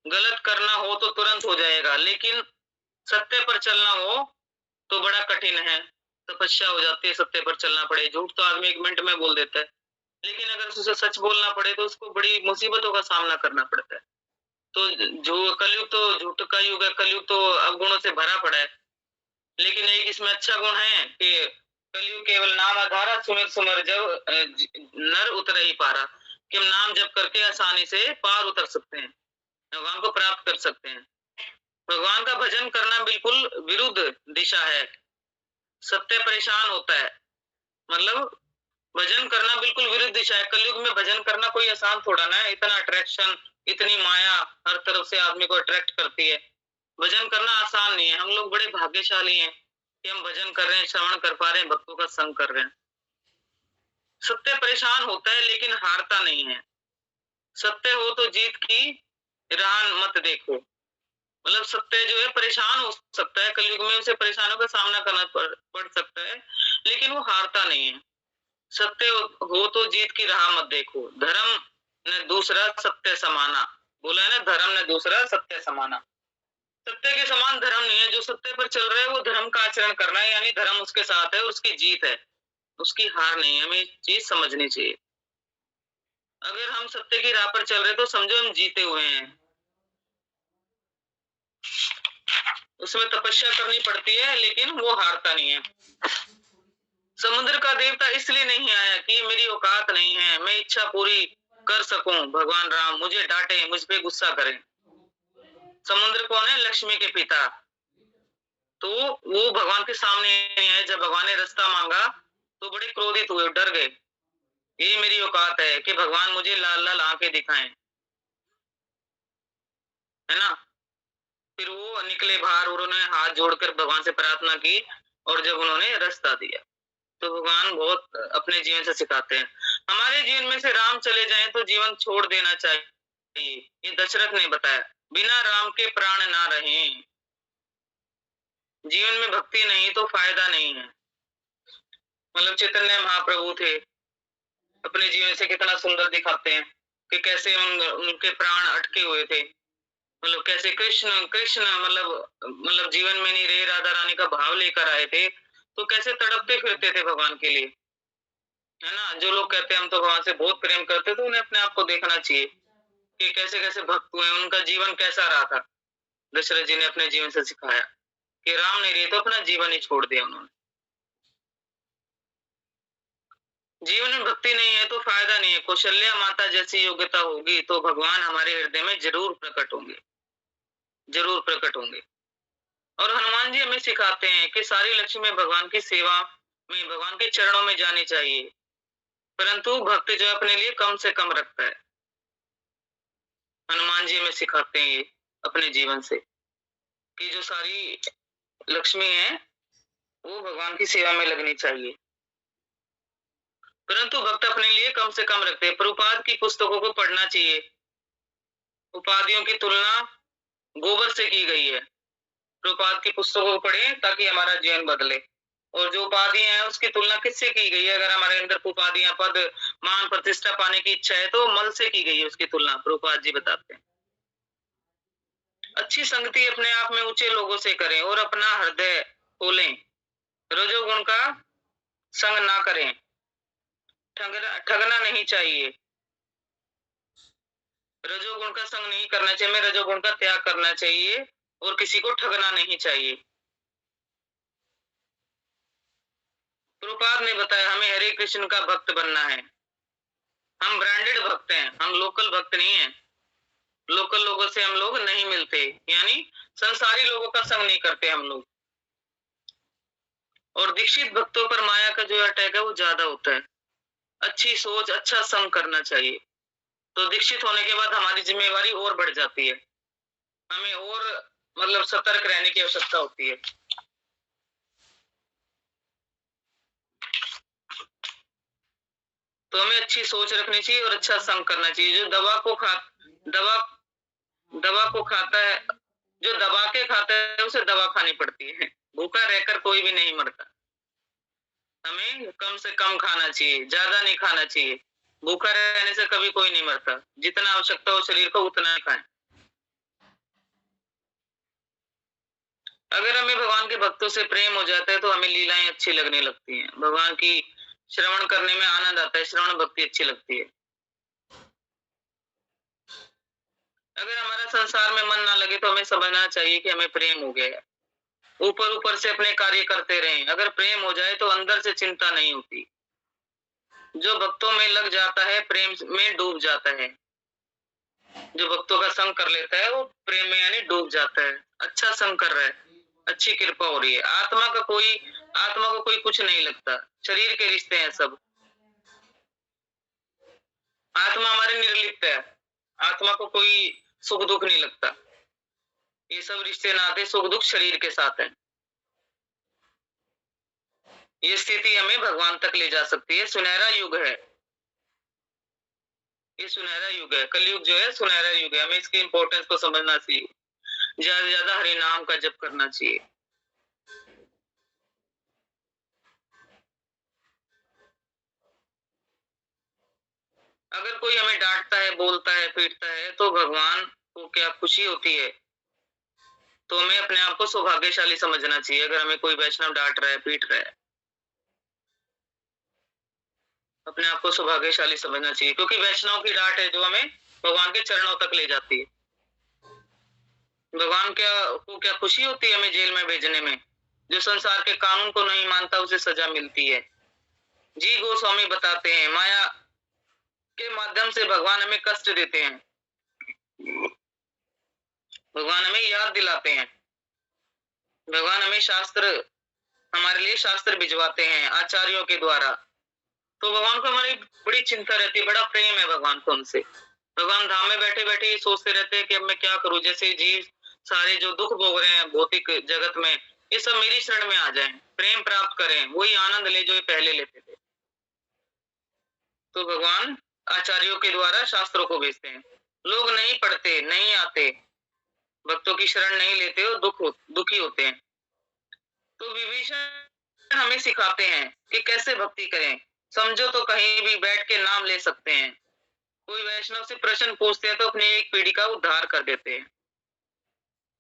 गलत करना हो तो तुरंत हो जाएगा, लेकिन सत्य पर चलना हो तो बड़ा कठिन है। तपस्या हो जाती है सत्य पर चलना पड़े। झूठ तो आदमी 1 मिनट में बोल देता है, लेकिन अगर उसे सच बोलना पड़े तो उसको बड़ी मुसीबतों का सामना करना पड़ता है। तो जो कलयुग तो झूठ का युग है, कलयुग तो अवगुणों से भरा पड़ा है। लेकिन एक इसमें अच्छा गुण है कि कलयुग केवल नाम आधारा, सुमिर सुमर जब नर उतर ही पारा, कि हम नाम जप करके आसानी से पार उतर सकते हैं, भगवान को प्राप्त कर सकते हैं। भगवान का भजन करना बिल्कुल विरुद्ध दिशा है। सत्य परेशान होता है, मतलब भजन करना बिल्कुल विरुद्ध दिशा है। कलयुग में भजन करना कोई आसान थोड़ा ना है। इतना अट्रैक्शन, इतनी माया हर तरफ से आदमी को अट्रैक्ट करती है। भजन करना आसान नहीं है। हम लोग बड़े भाग्यशाली हैं कि हम भजन कर रहे हैं, श्रवण कर पा रहे हैं, भक्तों का संग कर रहे हैं। सत्य परेशान होता है लेकिन हारता नहीं है। सत्य हो तो जीत की राह मत देखो। मतलब सत्य जो है परेशान हो सकता है, कलयुग में उसे परेशानियों का सामना करना पड़ सकता है, लेकिन वो हारता नहीं है। सत्य हो तो जीत की राह मत देखो। धर्म ने दूसरा सत्य समाना, बोला है ना, धर्म ने दूसरा सत्य समाना। सत्य के समान धर्म नहीं है। जो सत्य पर चल रहा है वो धर्म का आचरण करना है, यानी धर्म उसके साथ है, उसकी जीत है, उसकी हार नहीं है। हमें चीज समझनी चाहिए। अगर हम सत्य की राह पर चल रहे तो समझो हम जीते हुए हैं। उसमें तपस्या करनी पड़ती है लेकिन वो हारता नहीं है। समुद्र का देवता इसलिए नहीं आया कि मेरी औकात नहीं है, मैं इच्छा पूरी कर सकूं, भगवान राम मुझे डांटे, मुझ पे गुस्सा करें। समुद्र कौन है? लक्ष्मी के पिता। तो वो भगवान के सामने नहीं आए। जब भगवान ने रास्ता मांगा तो बड़े क्रोधित हुए, डर गए। ये मेरी औकात है कि भगवान मुझे लाल लाल आंखें दिखाएं, है ना। फिर वो निकले बाहर और उन्होंने हाथ जोड़कर भगवान से प्रार्थना की, और जब उन्होंने रास्ता दिया। तो भगवान बहुत अपने जीवन से सिखाते हैं। हमारे जीवन में से राम चले जाएं तो जीवन छोड़ देना चाहिए, ये दशरथ ने बताया। बिना राम के प्राण ना रहें। जीवन में भक्ति नहीं तो फायदा नहीं है। मतलब चैतन्य महाप्रभु थे, अपने जीवन से कितना सुंदर दिखाते हैं कि कैसे उनके प्राण अटके हुए थे। मतलब कैसे कृष्ण कृष्ण मतलब जीवन में नहीं रहे, राधा रानी का भाव लेकर आए थे, तो कैसे तड़पते फिरते थे भगवान के लिए, है ना। जो लोग कहते हैं हम तो भगवान से बहुत प्रेम करते, तो उन्हें अपने आप को देखना चाहिए कि कैसे कैसे भक्त हुए, उनका जीवन कैसा रहा था। दशरथ जी ने अपने जीवन से सिखाया कि राम नहीं रहे तो अपना जीवन ही छोड़ दिया उन्होंने। जीवन में भक्ति नहीं है तो फायदा नहीं है। कौशल्या माता जैसी योग्यता होगी तो भगवान हमारे हृदय में जरूर प्रकट होंगे, जरूर प्रकट होंगे। और हनुमान जी हमें सिखाते हैं कि सारी लक्ष्य में भगवान की सेवा में, भगवान के चरणों में जानी चाहिए, परंतु भक्त जो अपने लिए कम से कम रखता है। हनुमान जी हमें सिखाते हैं ये अपने जीवन से कि जो सारी लक्ष्मी है वो भगवान की सेवा में लगनी चाहिए, परंतु भक्त अपने लिए कम से कम रखते हैं। प्रभुपाद की पुस्तकों को पढ़ना चाहिए। उपाधियों की तुलना गोबर से की गई है। प्रभुपाद की पुस्तकों को पढ़ें ताकि हमारा जीवन बदले। और जो उपाधियां हैं उसकी तुलना किससे की गई है? अगर हमारे अंदर उपाधियां, पद, मान, प्रतिष्ठा पाने की इच्छा है तो मल से की गई है उसकी तुलना, प्रभुपाद जी बताते हैं। अच्छी संगति अपने आप में ऊंचे लोगों से करें और अपना हृदय खोलें। रजोगुण का संग ना करें। ठगना नहीं चाहिए। रजोगुण का संग नहीं करना चाहिए, हमें रजोगुण का त्याग करना चाहिए और किसी को ठगना नहीं चाहिए। प्रभुपाद ने बताया हमें हरे कृष्ण का भक्त बनना है। हम ब्रांडेड भक्त हैं, हम लोकल भक्त नहीं हैं। लोकल लोगों से हम लोग नहीं मिलते, यानी संसारी लोगों का संग नहीं करते हम लोग। और दीक्षित भक्तों पर माया का जो अटैक है वो ज्यादा होता है। अच्छी सोच, अच्छा संग करना चाहिए। तो दीक्षित होने के बाद हमारी जिम्मेवारी और बढ़ जाती है, हमें और मतलब सतर्क रहने की आवश्यकता होती है। तो हमें अच्छी सोच रखनी चाहिए और अच्छा संग करना चाहिए। जो दवा को खाता है, जो दबा के खाता है उसे दवा खानी पड़ती है। भूखा रहकर कोई भी नहीं मरता। हमें कम से कम खाना चाहिए, ज्यादा नहीं खाना चाहिए। भूखा रहने से कभी कोई नहीं मरता। जितना आवश्यकता हो शरीर को उतना खाएं। अगर हमें भगवान के भक्तों से प्रेम हो जाता है तो हमें लीलाएं अच्छी लगने लगती हैं। भगवान की श्रवण करने में आनंद आता है, श्रवण भक्ति अच्छी लगती है। अगर हमारा संसार में मन ना लगे तो हमें समझना चाहिए कि हमें प्रेम हो गया है। ऊपर ऊपर से अपने कार्य करते रहें। अगर प्रेम हो जाए तो अंदर से चिंता नहीं होती। जो भक्तों में लग जाता है प्रेम में डूब जाता है। जो भक्तों का संग कर लेता है वो प्रेम में यानी डूब जाता है। अच्छा संग कर रहा है, अच्छी कृपा हो रही है। आत्मा को कोई कुछ नहीं लगता। शरीर के रिश्ते हैं सब। आत्मा हमारी निर्लिप्त है। आत्मा को कोई सुख दुख नहीं लगता। ये सब रिश्ते नाते सुख दुख शरीर के साथ है। ये स्थिति हमें भगवान तक ले जा सकती है। सुनहरा युग है ये, सुनहरा युग है। कलयुग जो है सुनहरा युग है। हमें इसकी इंपॉर्टेंस को समझना चाहिए। ज्यादा से ज्यादा हरि नाम का जप करना चाहिए। अगर कोई हमें डांटता है, बोलता है, पीटता है तो भगवान को क्या खुशी होती है। तो हमें अपने आप को सौभाग्यशाली समझना चाहिए। अगर हमें कोई वैष्णव डांट रहा है, पीट रहा है, अपने आप को सौभाग्यशाली समझना चाहिए। क्योंकि वैष्णव की डांट है जो हमें भगवान के चरणों तक ले जाती है। भगवान को क्या खुशी होती है हमें जेल में भेजने में। जो संसार के कानून को नहीं मानता उसे सजा मिलती है। जी गोस्वामी बताते हैं माया के माध्यम से भगवान हमें कष्ट देते हैं। भगवान हमें याद दिलाते हैं। भगवान हमें हमारे लिए शास्त्र भिजवाते हैं आचार्यों के द्वारा। तो भगवान को हमारी बड़ी चिंता रहती है, बड़ा प्रेम है भगवान को हमसे। भगवान धाम में बैठे बैठे ये सोचते रहते हैं कि अब मैं क्या करूं। जैसे जीव सारे जो दुख भोग रहे हैं भौतिक जगत में, ये सब मेरी शरण में आ जाएं, प्रेम प्राप्त करें, वही आनंद ले जो ये पहले लेते थे। तो भगवान आचार्यों के द्वारा शास्त्रों को भेजते हैं। लोग नहीं पढ़ते, नहीं आते, भक्तों की शरण नहीं लेते, वो दुखी होते हैं। तो विभीषण हमें सिखाते हैं कि कैसे भक्ति करें। समझो तो कहीं भी बैठ के नाम ले सकते हैं। कोई वैष्णव से प्रश्न पूछते हैं तो अपनी एक पीढ़ी का उद्धार कर देते हैं।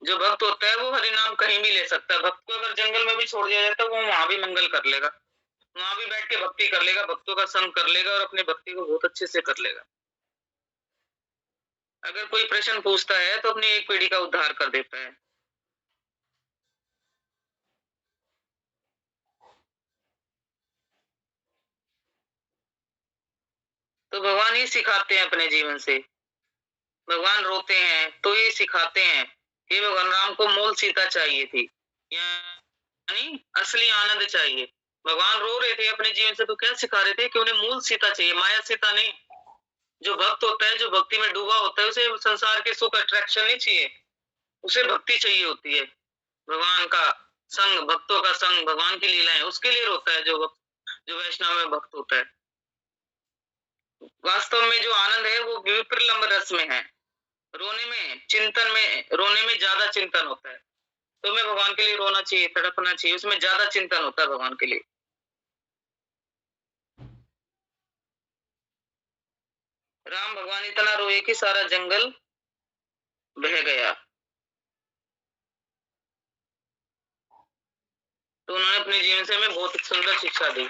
जो भक्त होता है वो हरि नाम कहीं भी ले सकता है। भक्त को अगर जंगल में भी छोड़ दिया जाए तो वो वहां भी मंगल कर लेगा, वहां भी बैठ के भक्ति कर लेगा, भक्तों का संग कर लेगा और अपनी भक्ति को बहुत अच्छे से कर लेगा। अगर कोई प्रश्न पूछता है तो अपनी एक पीढ़ी का उद्धार कर देता है। तो भगवान ये सिखाते हैं अपने जीवन से। भगवान रोते हैं तो ये सिखाते हैं कि भगवान राम को मूल सीता चाहिए थी, यानी असली आनंद चाहिए। भगवान रो रहे थे अपने जीवन से तो क्या सिखा रहे थे कि उन्हें मूल सीता चाहिए, माया सीता नहीं। जो भक्त होता है, जो भक्ति में डूबा होता है, उसे संसार के सुख अट्रैक्शन नहीं चाहिए, उसे भक्ति चाहिए होती है। भगवान का संग, भक्तों का संग, भगवान की लीलाएं, उसके लिए रोता है जो वैष्णव में भक्त होता है। वास्तव में जो आनंद है वो विप्रलंब रस में है। रोने में ज्यादा चिंतन होता है। तो हमें भगवान के लिए रोना चाहिए, तड़पना चाहिए, उसमें ज्यादा चिंतन होता है भगवान के लिए। राम भगवान इतना रोए कि सारा जंगल बह गया। तो उन्होंने अपने जीवन से हमें बहुत सुंदर शिक्षा दी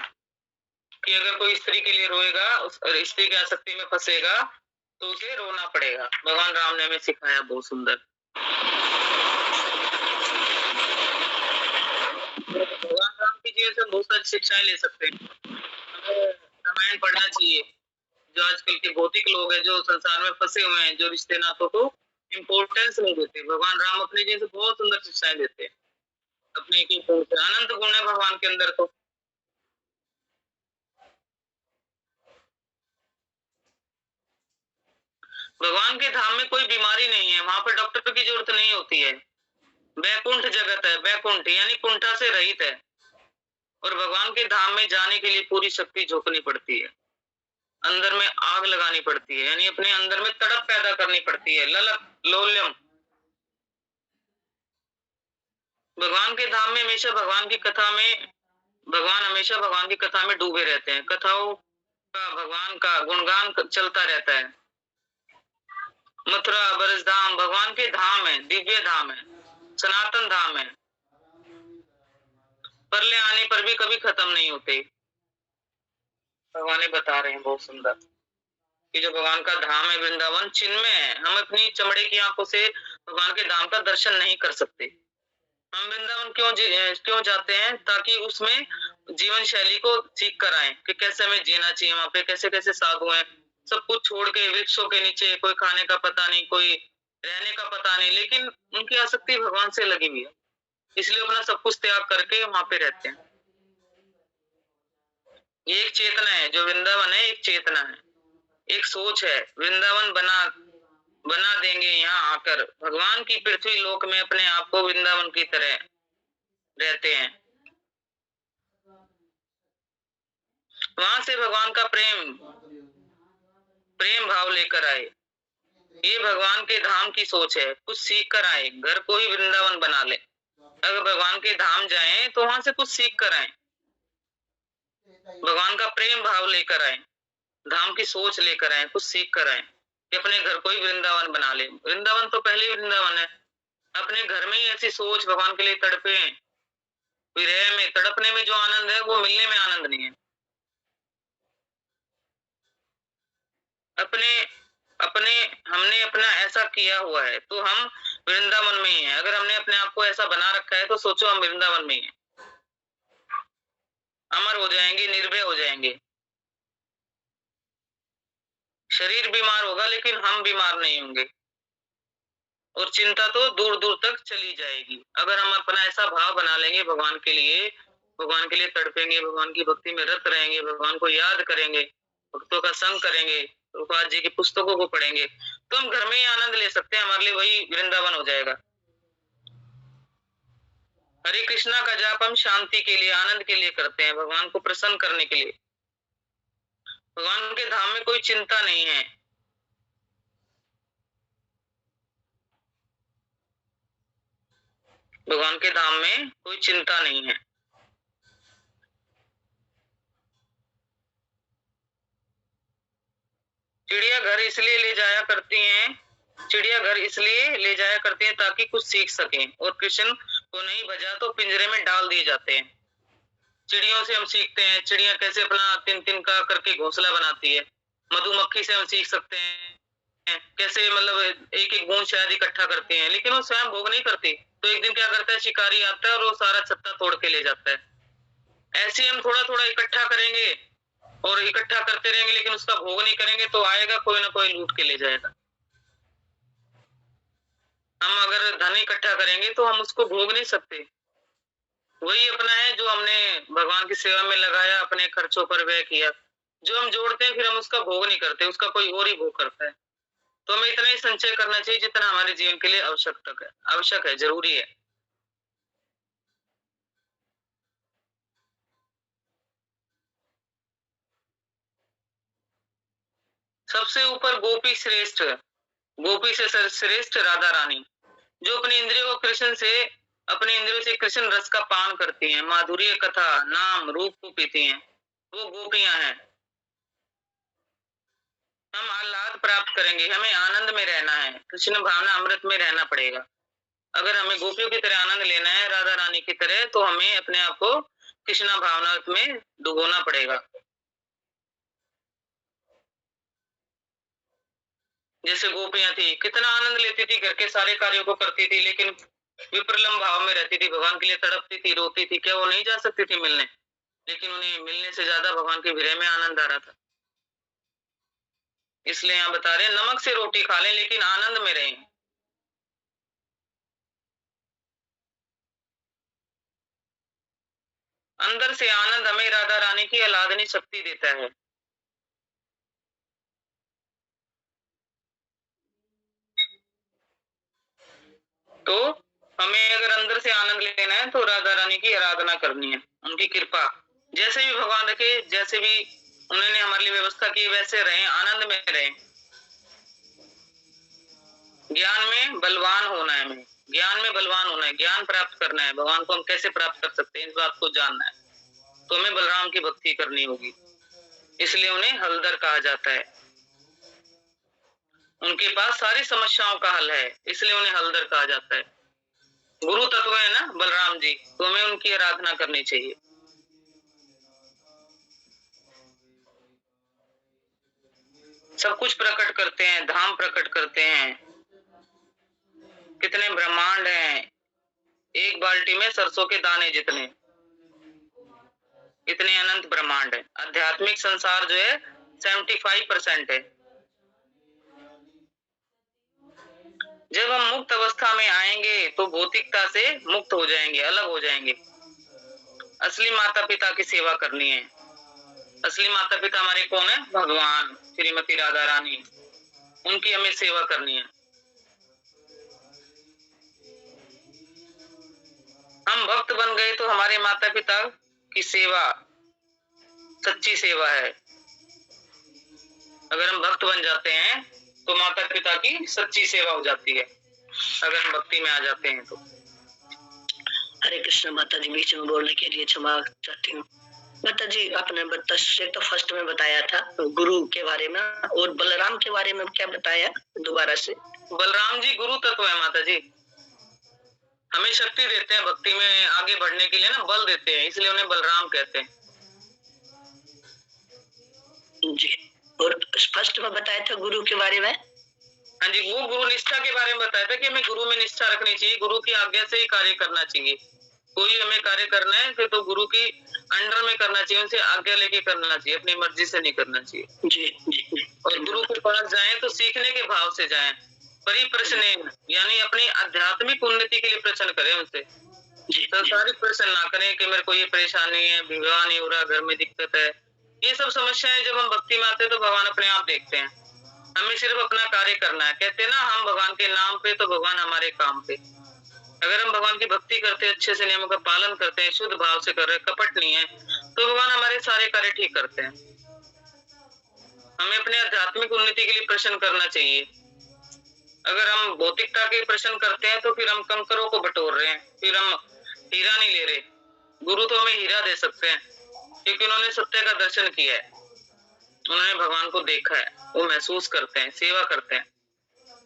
कि अगर कोई स्त्री के लिए रोएगा और स्त्री की आसक्ति में फंसेगा तो उसे रोना पड़ेगा। भगवान राम ने हमें सिखाया बहुत सुंदर। भगवान राम के जीवन से बहुत सारी शिक्षाएं ले सकते हैं। हमें रामायण पढ़ना चाहिए। जो आजकल के भौतिक लोग हैं, जो संसार में फंसे हुए हैं, जो रिश्ते नातों को इम्पोर्टेंस नहीं देते, भगवान राम अपने जीवन से बहुत सुंदर शिक्षाएं देते हैं। अपने एक एक गुण से, अनंत गुण है भगवान के अंदर। तो भगवान के धाम में कोई बीमारी नहीं है, वहां पर डॉक्टर की जरूरत नहीं होती है। बैकुंठ जगत है, बैकुंठ यानी कुंठा से रहित है। और भगवान के धाम में जाने के लिए पूरी शक्ति झोंकनी पड़ती है, अंदर में आग लगानी पड़ती है, यानी अपने अंदर में तड़प पैदा करनी पड़ती है, ललक लोल्यम। भगवान के धाम में हमेशा भगवान की कथा में, भगवान हमेशा भगवान की कथा में डूबे रहते हैं। कथाओं का, भगवान का गुणगान चलता रहता है। मथुरा ब्रजधाम भगवान के धाम है, दिव्य धाम है, सनातन धाम है। परले आने पर भी कभी खत्म नहीं होते। भगवान बता रहे हैं बहुत सुंदर कि जो भगवान का धाम है वृंदावन चिन्मय है। हम अपनी चमड़े की आंखों से भगवान के धाम का दर्शन नहीं कर सकते। हम वृंदावन क्यों जाते हैं? ताकि उसमें जीवन शैली को सीख कर आए कि कैसे हमें जीना चाहिए, वहां पे कैसे कैसे साधु हैं, सब कुछ छोड़ के वृक्षों के नीचे, कोई खाने का पता नहीं, कोई रहने का पता नहीं, लेकिन उनकी आसक्ति भगवान से लगी हुई है, इसलिए अपना सब कुछ त्याग करके वहां पे रहते हैं। ये एक चेतना है, जो वृंदावन है एक चेतना है, एक सोच है। वृंदावन बना देंगे यहाँ आकर। भगवान की पृथ्वी लोक में अपने आप को वृंदावन की तरह रहते हैं। वहां से भगवान का प्रेम भाव लेकर आए। ये भगवान के धाम की सोच है, कुछ सीख कर आए, घर को ही वृंदावन बना ले। अगर भगवान के धाम जाएं तो वहां से कुछ सीख कर आए, भगवान का प्रेम भाव लेकर आए, धाम की सोच लेकर आए, कुछ सीख कर आए कि अपने घर को ही वृंदावन बना ले। वृंदावन तो पहले ही वृंदावन है। अपने घर में ही ऐसी सोच, भगवान के लिए तड़पे। विरह में, तड़पने में जो आनंद है वो मिलने में आनंद नहीं है। हमने अपना ऐसा किया हुआ है तो हम वृंदावन में ही हैं। अगर हमने अपने आप को ऐसा बना रखा है तो सोचो हम वृंदावन में ही हैं। अमर हो जाएंगे, निर्भय हो जाएंगे। शरीर बीमार होगा लेकिन हम बीमार नहीं होंगे, और चिंता तो दूर दूर तक चली जाएगी। अगर हम अपना ऐसा भाव बना लेंगे भगवान के लिए तड़पेंगे, भगवान की भक्ति में रत रहेंगे, भगवान को याद करेंगे, भक्तों का संग करेंगे, प्रभुपाद जी की पुस्तकों को पढ़ेंगे, तो हम घर में ही आनंद ले सकते हैं। हमारे लिए वही वृंदावन हो जाएगा। हरे कृष्णा का जाप हम शांति के लिए, आनंद के लिए करते हैं, भगवान को प्रसन्न करने के लिए। भगवान के धाम में कोई चिंता नहीं है। भगवान के धाम में कोई चिंता नहीं है। चिड़ियाघर इसलिए ले जाया करती हैं ताकि कुछ सीख सकें, और कृष्ण को नहीं बजा तो पिंजरे में डाल दिए जाते हैं। चिड़ियों से हम सीखते हैं, चिड़िया कैसे अपना तिन तिन का करके घोंसला बनाती है। मधुमक्खी से हम सीख सकते हैं कैसे, मतलब एक एक बूंद शहद इकट्ठा करती हैं, लेकिन वो स्वयं भोग नहीं करती। तो एक दिन क्या करता है, शिकारी आता है और वो सारा छत्ता तोड़ के ले जाता है। ऐसे हम थोड़ा थोड़ा इकट्ठा करेंगे और इकट्ठा करते रहेंगे, लेकिन उसका भोग नहीं करेंगे तो आएगा कोई ना कोई लूट के ले जाएगा। हम अगर धन इकट्ठा करेंगे तो हम उसको भोग नहीं सकते। वही अपना है जो हमने भगवान की सेवा में लगाया, अपने खर्चों पर व्यय किया। जो हम जोड़ते हैं फिर हम उसका भोग नहीं करते, उसका कोई और ही भोग करता है। तो हमें इतना ही संचय करना चाहिए जितना हमारे जीवन के लिए आवश्यक है, जरूरी है। सबसे ऊपर गोपी से श्रेष्ठ राधा रानी, जो अपनी इंद्रियों को कृष्ण से अपने इंद्रियों से कृष्ण रस का पान करती हैं, माधुर्य कथा नाम रूप को पीती हैं, वो गोपियां हैं। हम आह्लाद प्राप्त करेंगे, हमें आनंद में रहना है, कृष्ण भावना अमृत में रहना पड़ेगा। अगर हमें गोपियों की तरह आनंद लेना है, राधा रानी की तरह, तो हमें अपने आप को कृष्णा भावना में डुबोना पड़ेगा। जैसे गोपियां थी, कितना आनंद लेती थी, घर के सारे कार्यों को करती थी, लेकिन विप्रलम्ब भाव में रहती थी, भगवान के लिए तड़पती थी, रोती थी। क्या वो नहीं जा सकती थी मिलने? लेकिन उन्हें मिलने से ज्यादा भगवान के विरह में आनंद आ रहा था। इसलिए यहाँ बता रहे हैं, नमक से रोटी खा लें लेकिन आनंद में रहें। अंदर से आनंद हमें राधा रानी की आह्लादनी शक्ति देता है। तो हमें अगर अंदर से आनंद लेना है तो राधा रानी की आराधना करनी है, उनकी कृपा। जैसे भी भगवान रखे, जैसे भी उन्होंने हमारे लिए व्यवस्था की, वैसे रहें, आनंद में रहें। ज्ञान में बलवान होना है, हमें ज्ञान में बलवान होना है, ज्ञान प्राप्त करना है। भगवान को हम कैसे प्राप्त कर सकते हैं, इस बात को जानना है। तो हमें बलराम की भक्ति करनी होगी, इसलिए उन्हें हलदर कहा जाता है। उनके पास सारी समस्याओं का हल है, इसलिए उन्हें हलदर कहा जाता है। गुरु तत्व है ना बलराम जी, तो हमें उनकी आराधना करनी चाहिए। सब कुछ प्रकट करते हैं, धाम प्रकट करते हैं, कितने ब्रह्मांड हैं, एक बाल्टी में सरसों के दाने जितने, इतने अनंत ब्रह्मांड है। आध्यात्मिक संसार जो है 75% है। जब हम मुक्त अवस्था में आएंगे तो भौतिकता से मुक्त हो जाएंगे, अलग हो जाएंगे। असली माता पिता की सेवा करनी है। असली माता पिता हमारे कौन है? भगवान, श्रीमती राधा रानी, उनकी हमें सेवा करनी है। हम भक्त बन गए तो हमारे माता पिता की सेवा सच्ची सेवा है। अगर हम भक्त बन जाते हैं तो माता पिता की सच्ची सेवा हो जाती है, अगर हम भक्ति में आ जाते हैं तो।
हरे कृष्ण माता जी, बीच में बोलने के लिए क्षमा चाहती हूँ। माता जी, आपने तो फर्स्ट में बताया था गुरु के बारे में, और बलराम के बारे में क्या बताया दोबारा से?
बलराम जी गुरु तत्व है माता जी, हमें शक्ति देते हैं, भक्ति में आगे बढ़ने के लिए ना बल देते हैं, इसलिए उन्हें बलराम कहते हैं
जी। और फर्स्ट में बताया था गुरु के बारे में?
हाँ जी, वो गुरु निष्ठा के बारे में बताया था कि हमें गुरु में निष्ठा रखनी चाहिए, गुरु की आज्ञा से ही कार्य करना चाहिए। कोई हमें कार्य करना है तो गुरु की अंडर में करना चाहिए, उनसे आज्ञा लेके करना चाहिए, अपनी मर्जी से नहीं करना चाहिए।
जी जी।
और गुरु के पास जाएं तो सीखने के भाव से जाएं, परिप्रश्न, यानी अपनी आध्यात्मिक उन्नति के लिए प्रश्न करें उनसे। संसारिक प्रश्न ना करें कि मेरे को ये परेशानी है, विवाह नहीं हो रहा, घर में दिक्कत है, ये सब समस्याएं जब हम भक्ति में आते हैं तो भगवान अपने आप देखते हैं। हमें सिर्फ अपना कार्य करना है। कहते हैं ना, हम भगवान के नाम पे तो भगवान हमारे काम पे। अगर हम भगवान की भक्ति करते हैं, अच्छे से नियमों का पालन करते हैं, शुद्ध भाव से कर रहे हैं, कपट नहीं है, तो भगवान हमारे सारे कार्य ठीक करते हैं। हमें अपने आध्यात्मिक उन्नति के लिए प्रश्न करना चाहिए। अगर हम भौतिकता के प्रश्न करते हैं तो फिर हम कंकरों को बटोर रहे हैं, फिर हम हीरा नहीं ले रहे। गुरु तो हमें हीरा दे सकते हैं, क्योंकि उन्होंने सत्य का दर्शन किया है, उन्होंने भगवान को देखा है, वो महसूस करते हैं, सेवा करते हैं।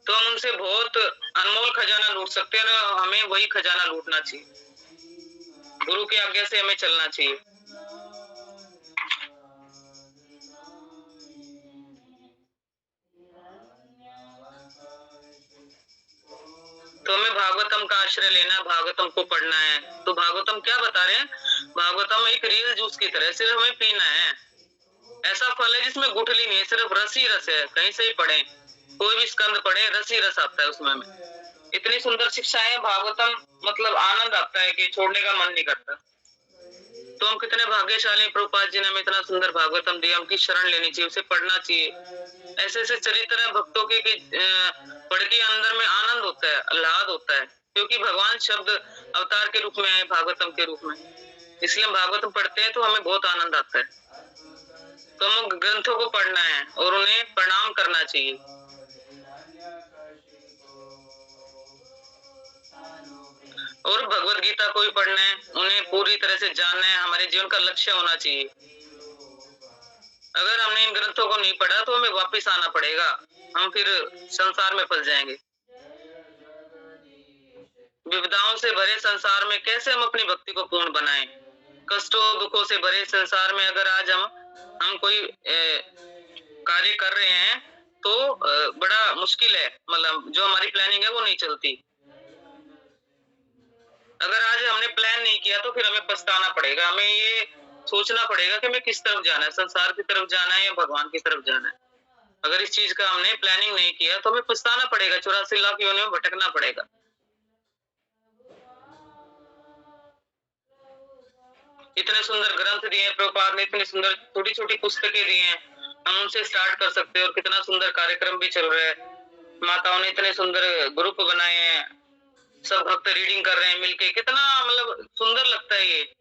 तो हम उनसे बहुत अनमोल खजाना लूट सकते हैं, और हमें वही खजाना लूटना चाहिए। गुरु की आज्ञा से हमें चलना चाहिए। तो हमें भागवतम का आश्रय लेना, भागवतम को पढ़ना है। तो भागवतम क्या बता रहे हैं? भागवतम एक रियल जूस की तरह, सिर्फ हमें पीना है। ऐसा फल है जिसमें गुठली नहीं है, सिर्फ रस ही रस है। कहीं से ही पढ़े, कोई भी स्कंद पढ़े, रस ही रस आता है उसमें। इतनी सुंदर शिक्षाएं भागवतम, मतलब आनंद आता है कि छोड़ने का मन नहीं करता। तो हम कितने भाग्यशाली, प्रभुपाद जी ने हमें इतना सुंदर भागवतम दिया, हमकी शरण लेनी चाहिए, उसे पढ़ना चाहिए। ऐसे ऐसे चरित्र है भक्तों के कि पढ़ के अंदर में आनंद होता है, आह्लाद होता है, क्योंकि भगवान शब्द अवतार के रूप में आए, भागवतम के रूप में। इसलिए हम भागवतम पढ़ते हैं तो हमें बहुत आनंद आता है। तो हम ग्रंथों को पढ़ना है और उन्हें प्रणाम करना चाहिए। और भगवत गीता को भी पढ़ना है, उन्हें पूरी तरह से जानना है, हमारे जीवन का लक्ष्य होना चाहिए। अगर हमने इन ग्रंथों को नहीं पढ़ा तो हमें वापस आना पड़ेगा, हम फिर संसार में फंस जाएंगे। विविधाओं से भरे संसार में कैसे हम अपनी भक्ति को पूर्ण बनाएं? कष्टों दुखों से भरे संसार में अगर आज हम कोई कार्य कर रहे हैं तो बड़ा मुश्किल है, मतलब जो हमारी प्लानिंग है वो नहीं चलती। अगर आज हमने प्लान नहीं किया तो फिर हमें पछताना पड़ेगा, हमें ये सोचना पड़ेगा कि हमें किस तरफ जाना है, संसार की तरफ जाना है या भगवान की तरफ जाना है। अगर इस चीज का हमने प्लानिंग नहीं किया तो हमें पछताना पड़ेगा, 84 लाख योनियों में भटकना पड़ेगा। इतने सुंदर ग्रंथ दिए हैं प्रभुपाद ने, इतनी सुंदर छोटी छोटी पुस्तकें दी हैं, हम उनसे स्टार्ट कर सकते हैं। और कितना सुंदर कार्यक्रम भी चल रहा है, माताओं ने इतने सुंदर ग्रुप बनाए हैं, सब भक्त रीडिंग कर रहे हैं मिलके, कितना मतलब सुंदर लगता है ये।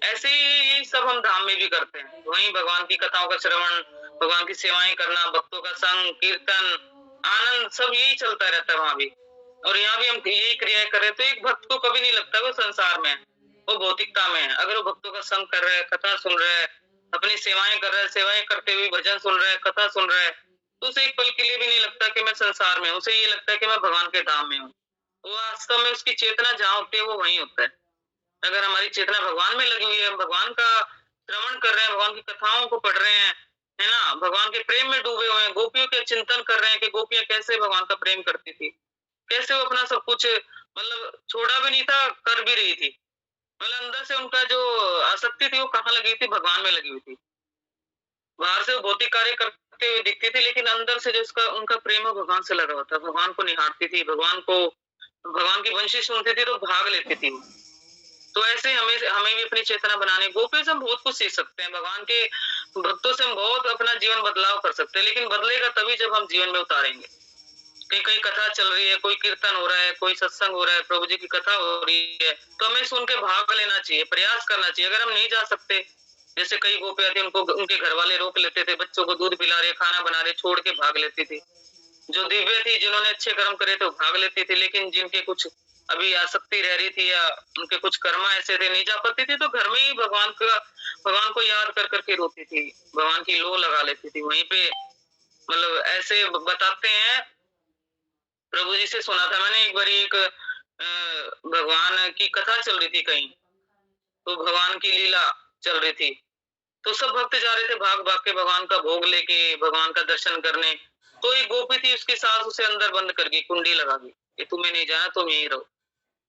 ऐसे ही सब हम धाम में भी करते हैं, वहीं भगवान की कथाओं का श्रवण, भगवान की सेवाएं करना, भक्तों का संग, कीर्तन, आनंद, सब यही चलता रहता है वहां भी। और यहाँ भी हम यही क्रियाएं कर रहे हैं, तो एक भक्त को कभी नहीं लगता वो संसार में, वो भौतिकता में है। अगर वो भक्तों का संग कर रहा है, कथा सुन रहा है, अपनी सेवाएं कर रहा है, सेवाएं करते हुए भजन सुन रहा है, कथा सुन रहा है, तो उसे एक पल के लिए भी नहीं लगता कि मैं संसार में हूँ, उसे ये लगता है कि मैं भगवान के धाम में हूँ। वो वास्तव में उसकी चेतना जहाँ होती है वो वहीं होता है। अगर हमारी चेतना भगवान में लगी हुई है, हम भगवान का श्रवण कर रहे हैं, भगवान की कथाओं को पढ़ रहे हैं, है ना, भगवान के प्रेम में डूबे हुए हैं, गोपियों के चिंतन कर रहे हैं कि गोपियां कैसे भगवान का प्रेम करती थी, कैसे वो अपना सब कुछ मतलब छोड़ा भी नहीं था, कर भी रही थी, मतलब अंदर से उनका जो आसक्ति थी वो कहाँ लगी थी, भगवान में लगी हुई थी। बाहर से वो भौतिक कार्य करते हुए दिखती थी, लेकिन अंदर से जो उसका उनका प्रेम है भगवान से लगा हुआ था, भगवान को निहारती थी, भगवान की वंशी सुनती थी तो भाग लेती थी। तो ऐसे हमें हमें भी अपनी चेतना बनाने, गोपियों से हम बहुत कुछ सीख सकते हैं, भगवान के भक्तों से हम बहुत अपना जीवन बदलाव कर सकते हैं, लेकिन बदलेगा तभी जब हम जीवन में उतारेंगे। कहीं कथा चल रही है, कोई कीर्तन हो रहा है, कोई सत्संग हो रहा है, प्रभु जी की कथा हो रही है, तो हमें सुन के भाग लेना चाहिए, प्रयास करना चाहिए। अगर हम नहीं जा सकते, जैसे कई गोपियां थी, उनको उनके घर वाले रोक लेते थे, बच्चों को दूध पिला रहे, खाना बना रहे, छोड़ के भाग लेती थी। जो दिव्य थी, जिन्होंने अच्छे कर्म करे थे वो भाग लेती थी, लेकिन जिनके कुछ अभी आसक्ति रह रही थी या उनके कुछ कर्म ऐसे थे नहीं जा पाती थी, तो घर में ही भगवान को याद कर करके रोती थी, भगवान की लो लगा लेती थी वहीं पे। मतलब ऐसे बताते हैं, प्रभु जी से सुना था मैंने एक बार, एक भगवान की कथा चल रही थी कहीं, तो भगवान की लीला चल रही थी, तो सब भक्त जा रहे थे भाग भाग के भगवान का भोग लेके, भगवान का दर्शन करने। तो एक गोपी थी, उसकी सास उसे अंदर बंद कर गई, कुंडी लगा दी कि तुम्हें नहीं जाना, तुम यहीं रहो,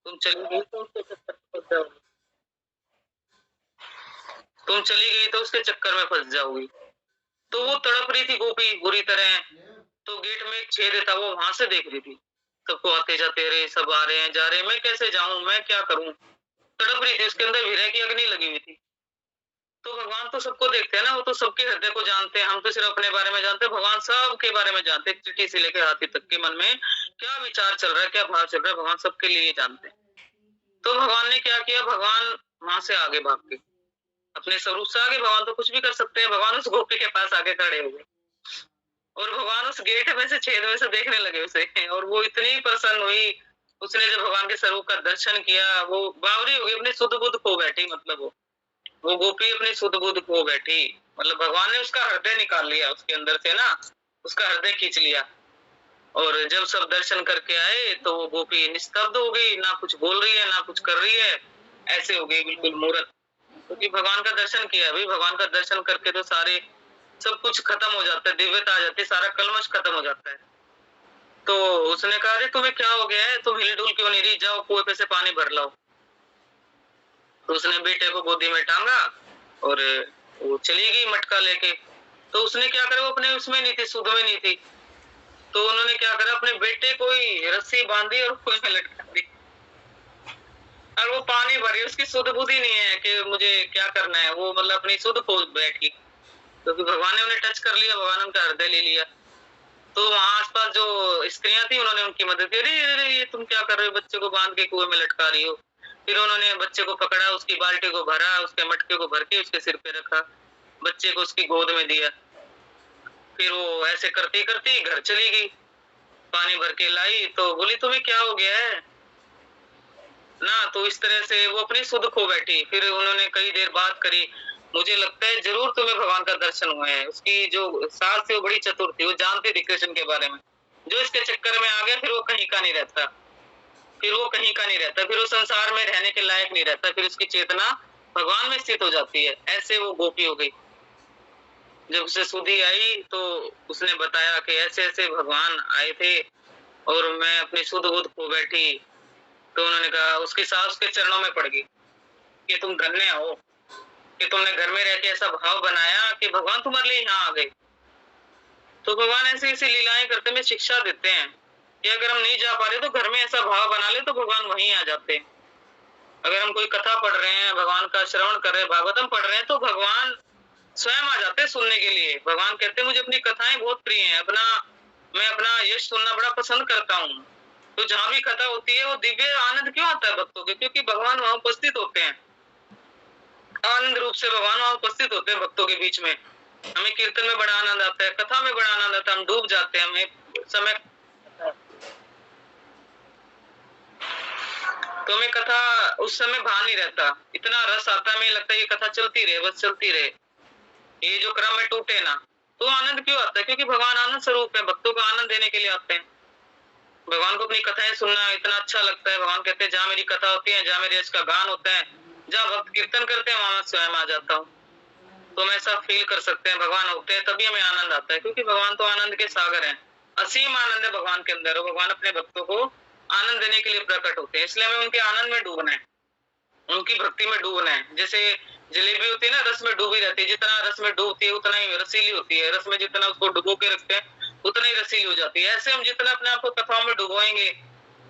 तुम चली गई तो उसके चक्कर में फंस जाओगी, तुम चली गई तो उसके चक्कर में फंस जाओगी। तो वो तड़प रही थी गोपी बुरी तरह, तो गेट में एक छेद था, वो वहां से देख रही थी, सबको आते जाते रहे, सब आ रहे हैं जा रहे हैं, मैं कैसे जाऊं, मैं क्या करूं, तड़प रही थी, उसके अंदर विरह की अग्नि लगी हुई थी। तो भगवान तो सबको देखते हैं ना, वो तो सबके हृदय को जानते हैं, हम तो सिर्फ अपने बारे में जानते हैं, भगवान सबके बारे में जानते हैं, चिट्ठी से लेकर हाथी तक के मन में क्या विचार चल रहा है, क्या भाव चल रहा है, भगवान सबके लिए जानते हैं। तो भगवान ने क्या किया, भगवान वहां से आगे भाग के, अपने स्वरूप से आगे, भगवान तो कुछ भी कर सकते हैं, भगवान उस गोपी के पास आगे खड़े हो गए, और भगवान उस गेट में से, छेद में से देखने लगे उसे, और वो इतनी प्रसन्न हुई, उसने जब भगवान के स्वरूप का दर्शन किया, वो बावरी हो गई, अपनी सुध बुध खो बैठी, मतलब वो गोपी अपनी सुध बुध खो बैठी, मतलब भगवान ने उसका हृदय निकाल लिया उसके अंदर से ना, उसका हृदय खींच लिया। और जब सब दर्शन करके आए तो वो गोपी निस्तब्ध हो गई, ना कुछ बोल रही है ना कुछ कर रही है, ऐसे हो गई बिल्कुल मूर्ख, क्योंकि भगवान का दर्शन किया। अभी भगवान का दर्शन करके तो सारे सब कुछ खत्म हो जाता है, दिव्यता आ जाती है, सारा कलमश खत्म हो जाता है। तो उसने कहा, अरे तुम्हें क्या हो गया है, तुम हिलडुल क्यों नहीं रही, जाओ कुएं पे से पानी भर लाओ। तो उसने बेटे को गोदी में टांगा और वो चली गई मटका लेके। तो उसने क्या करा, वो अपने उसमें नहीं थी, सुध में नहीं थी, तो उन्होंने क्या करा, अपने बेटे को ही रस्सी बांधी और कुएं में लटका दी, और वो पानी भरी, उसकी सुध बुद्धि नहीं है कि मुझे क्या करना है, वो मतलब अपनी सुध खो बैठी, क्योंकि भगवान ने उन्हें टच कर लिया, भगवान ने उनका हृदय ले लिया। तो वहां आसपास जो स्त्रियां थी उन्होंने उनकी मदद की, अरे अरे ये तुम क्या कर रहे हो, बच्चे को बांध के कुएं में लटका रही हो। फिर उन्होंने बच्चे को पकड़ा, उसकी बाल्टी को भरा, उसके मटके को भर के उसके सिर पे रखा, बच्चे को उसकी गोद में दिया। फिर वो ऐसे करती करती घर चली गई, पानी भर के लाई, तो बोली तुम्हें क्या हो गया है ना, तो इस तरह से वो अपनी सुध खो बैठी। फिर उन्होंने कई देर बात करी। मुझे लगता है जरूर तुम्हें भगवान का दर्शन हुआ है। उसकी जो सास थी वो बड़ी चतुर थी, वो जानती थी कृष्ण के बारे में। जो इसके चक्कर में आ गया फिर वो कहीं का नहीं रहता, फिर वो कहीं का नहीं रहता, फिर वो संसार में रहने के लायक नहीं रहता, फिर उसकी चेतना भगवान में स्थित हो जाती है। ऐसे वो गोपी हो गई। जब उसे सुधी आई तो उसने बताया कि ऐसे ऐसे भगवान आए थे और मैं अपनी सुध बुध खो बैठी। तो उन्होंने कहा, उसकी सास उसके चरणों में पड़ गई कि तुम धन्य हो कि तुमने घर में रह के ऐसा भाव बनाया कि भगवान तुम्हारे लिए यहाँ आ गए। तो भगवान ऐसी ऐसी लीलाएं करते में शिक्षा देते हैं कि अगर हम नहीं जा पा रहे तो घर में ऐसा भाव बना ले तो भगवान वहीं आ जाते हैं। अगर हम कोई कथा पढ़ रहे हैं, भगवान का श्रवण कर रहे हैं, भागवतम पढ़ रहे हैं, तो भगवान स्वयं आ जाते हैं सुनने के लिए। भगवान कहते हैं मुझे अपनी कथाएं बहुत प्रिय हैं, मैं अपना यश सुनना बड़ा पसंद करता हूँ। तो जहाँ भी कथा होती है वो दिव्य आनंद क्यों आता है भक्तों के? क्योंकि भगवान वहां उपस्थित होते हैं, आनंद रूप से भगवान वहां उपस्थित होते हैं भक्तों के बीच में। हमें कीर्तन में बड़ा आनंद आता है, कथा में बड़ा आनंद आता है, हम डूब जाते हैं। हमें समय तो हमें कथा उस समय भान नहीं रहता, इतना रस आता है, हमें लगता है ये कथा चलती रहे, बस चलती रहे, ये जो क्रम है टूटे ना। तो आनंद क्यों आता है? क्योंकि भगवान आनंद स्वरूप है, भक्तों को आनंद देने के लिए आते हैं। भगवान को अपनी कथाएं सुनना इतना अच्छा लगता है। भगवान कहते हैं जहाँ मेरी कथा होती है, जहाँ मेरे यश का गान होता है, जहाँ भक्त कीर्तन करते हैं, वहां मैं स्वयं आ जाता हूँ। तो हम ऐसा फील कर सकते हैं, भगवान होते हैं तभी हमें आनंद आता है, क्योंकि भगवान तो आनंद के सागर हैं। असीम आनंद है भगवान के अंदर, और भगवान अपने भक्तों को आनंद देने के लिए प्रकट होते हैं। इसलिए हमें उनके आनंद में डूबना है, उनकी भक्ति में डूबना है। जैसे जलेबी होती है ना, रस में डूबी रहती है, जितना रस में डूबती है उतना ही रसीली होती है। रस में जितना उसको डुबो के रखते हैं उतना ही रसीली हो जाती है। ऐसे हम जितना अपने आप को कथाओं में डुबोएंगे,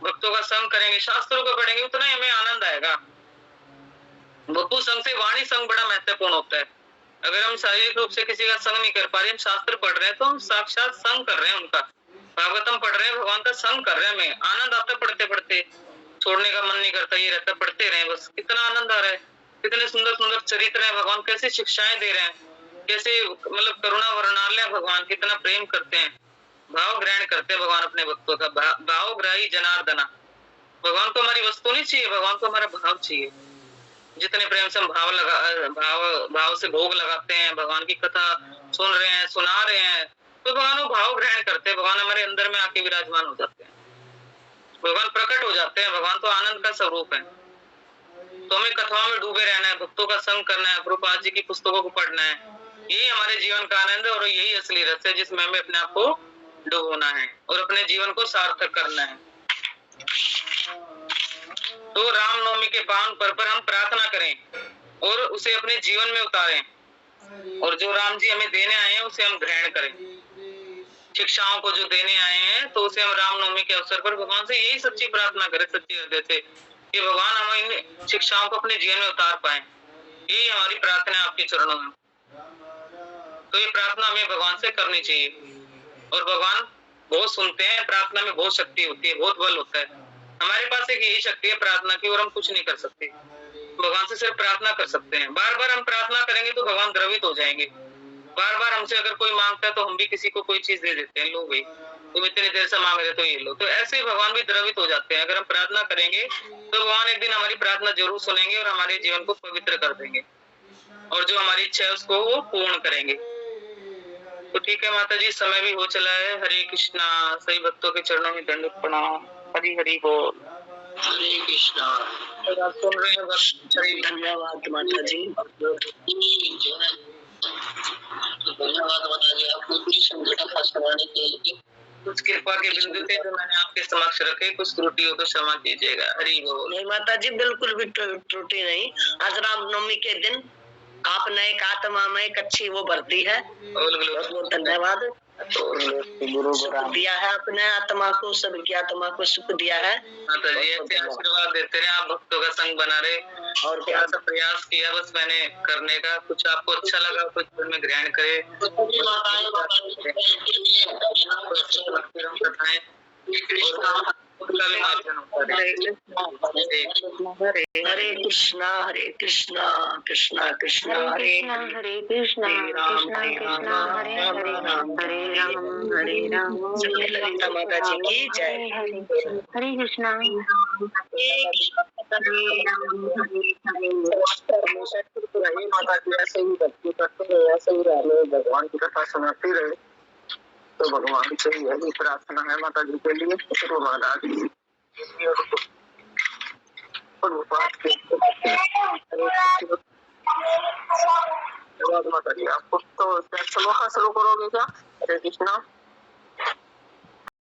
भक्तों का संग करेंगे, शास्त्रों को पढ़ेंगे, उतना ही हमें आनंद आएगा। वपु संग से वाणी संग बड़ा महत्वपूर्ण होता है। अगर हम शारीरिक रूप से किसी का संग नहीं कर पा रहे, हम शास्त्र पढ़ रहे हैं, तो हम साक्षात संग कर रहे हैं उनका। भागवतम पढ़ रहे हैं, भगवान का संग कर रहे हैं। हमें आनंद आता है पढ़ते पढ़ते, छोड़ने का मन नहीं करता, ये रहता पढ़ते रहे बस। कितना आनंद आ रहा है, कितने सुंदर सुंदर चरित्र है, भगवान कैसे शिक्षाएं दे रहे हैं, कैसे मतलब करुणा वर्णालय भगवान, कितना प्रेम करते हैं, भाव ग्रहण करते हैं भगवान अपने भक्तों का। भाव ग्राही जनार्दना। भगवान को हमारी वस्तु नहीं चाहिए, भगवान को हमारा भाव चाहिए। जितने प्रेम से हम भाव से भोग लगाते हैं, भगवान की कथा सुन रहे हैं, सुना रहे हैं, तो भगवान वो भाव ग्रहण करते हैं, भगवान हमारे अंदर में आके विराजमान हो जाते हैं, भगवान प्रकट हो जाते हैं। भगवान तो आनंद का स्वरूप है। तो हमें कथाओं में डूबे रहना है, भक्तों का संग करना है, प्रभुपाद जी की पुस्तकों को पढ़ना है। यही हमारे जीवन का आनंद है और यही असली रस है जिसमें हमें अपने आप को डुबोना है और अपने जीवन को सार्थक करना है। तो रामनवमी के पावन पर्व पर हम प्रार्थना करें और उसे अपने जीवन में उतारें, और जो राम जी हमें देने आए हैं उसे हम ग्रहण करें। शिक्षाओं को जो देने आए हैं तो उसे हम रामनवमी के अवसर पर भगवान से यही सच्ची प्रार्थना करें, सच्ची हृदय से, कि भगवान हम इन शिक्षाओं को अपने जीवन में उतार पाए। यही हमारी प्रार्थना है आपके चरणों में। तो ये प्रार्थना हमें भगवान से करनी चाहिए, और भगवान बहुत सुनते हैं। प्रार्थना में बहुत शक्ति होती है, बहुत बल होता है। हमारे पास एक यही शक्ति है प्रार्थना की, और हम कुछ नहीं कर सकते। भगवान से सिर्फ प्रार्थना कर सकते हैं। बार बार हम प्रार्थना करेंगे तो भगवान द्रवित हो जाएंगे। बार बार हमसे अगर कोई मांगता है तो हम भी किसी को कोई चीज दे देते हैं, लो भाई तुम इतनी देर से मांग रहे तो ये लो। तो ऐसे भगवान भी द्रवित हो जाते हैं। अगर हम प्रार्थना करेंगे तो भगवान एक दिन हमारी प्रार्थना जरूर सुनेंगे और हमारे जीवन को पवित्र कर देंगे, और जो हमारी इच्छा है उसको वो पूर्ण करेंगे। तो ठीक है माता जी, समय भी हो चला है। हरे कृष्णा। सभी भक्तों के चरणों में दंडवत प्रणाम। हरि हरि बोल।
हरे कृष्णा।
सुन रहे हैं बस।
धन्यवाद माता जी, धन्यवाद माता जी, आपको इतनी संकट फंसाने के लिए।
कुछ कृपा के बिंदु थे जो मैंने आपके समक्ष रखे, कुछ त्रुटि हो तो क्षमा कीजिएगा। हरि बोल।
नहीं माता जी, बिल्कुल भी त्रुटि नहीं। आज रामनवमी के दिन आपने एक आत्मा में एक अच्छी वो भरती है, बहुत धन्यवाद। सुख दिया है अपने आत्मा को, सबकी आत्मा को सुख दिया है।
माता जी ऐसे आशीर्वाद देते रहे, आप भक्तों का संग बना रहे, और क्या सा प्रयास किया बस मैंने करने का। कुछ आपको अच्छा लगा कुछ में ग्रहण करे,
हरे कृष्णा हरे कृष्णा कृष्णा कृष्णा हरे
हरे कृष्णा कृष्णा कृष्णा हरे हरे हरे राम हरे राम।
ललिता माता जी की जय।
हरे कृष्णा।
हमेशा करते रहिए माता जी, ऐसे ही भक्ति करते रहे, ऐसे ही रहे, भगवान की कथा सुनाती रहे। तो भगवान से यही प्रार्थना है माता जी के लिए। तो महाराज माता जी, आपको तो श्लोका शुरू करोगे क्या? हरे कृष्णा।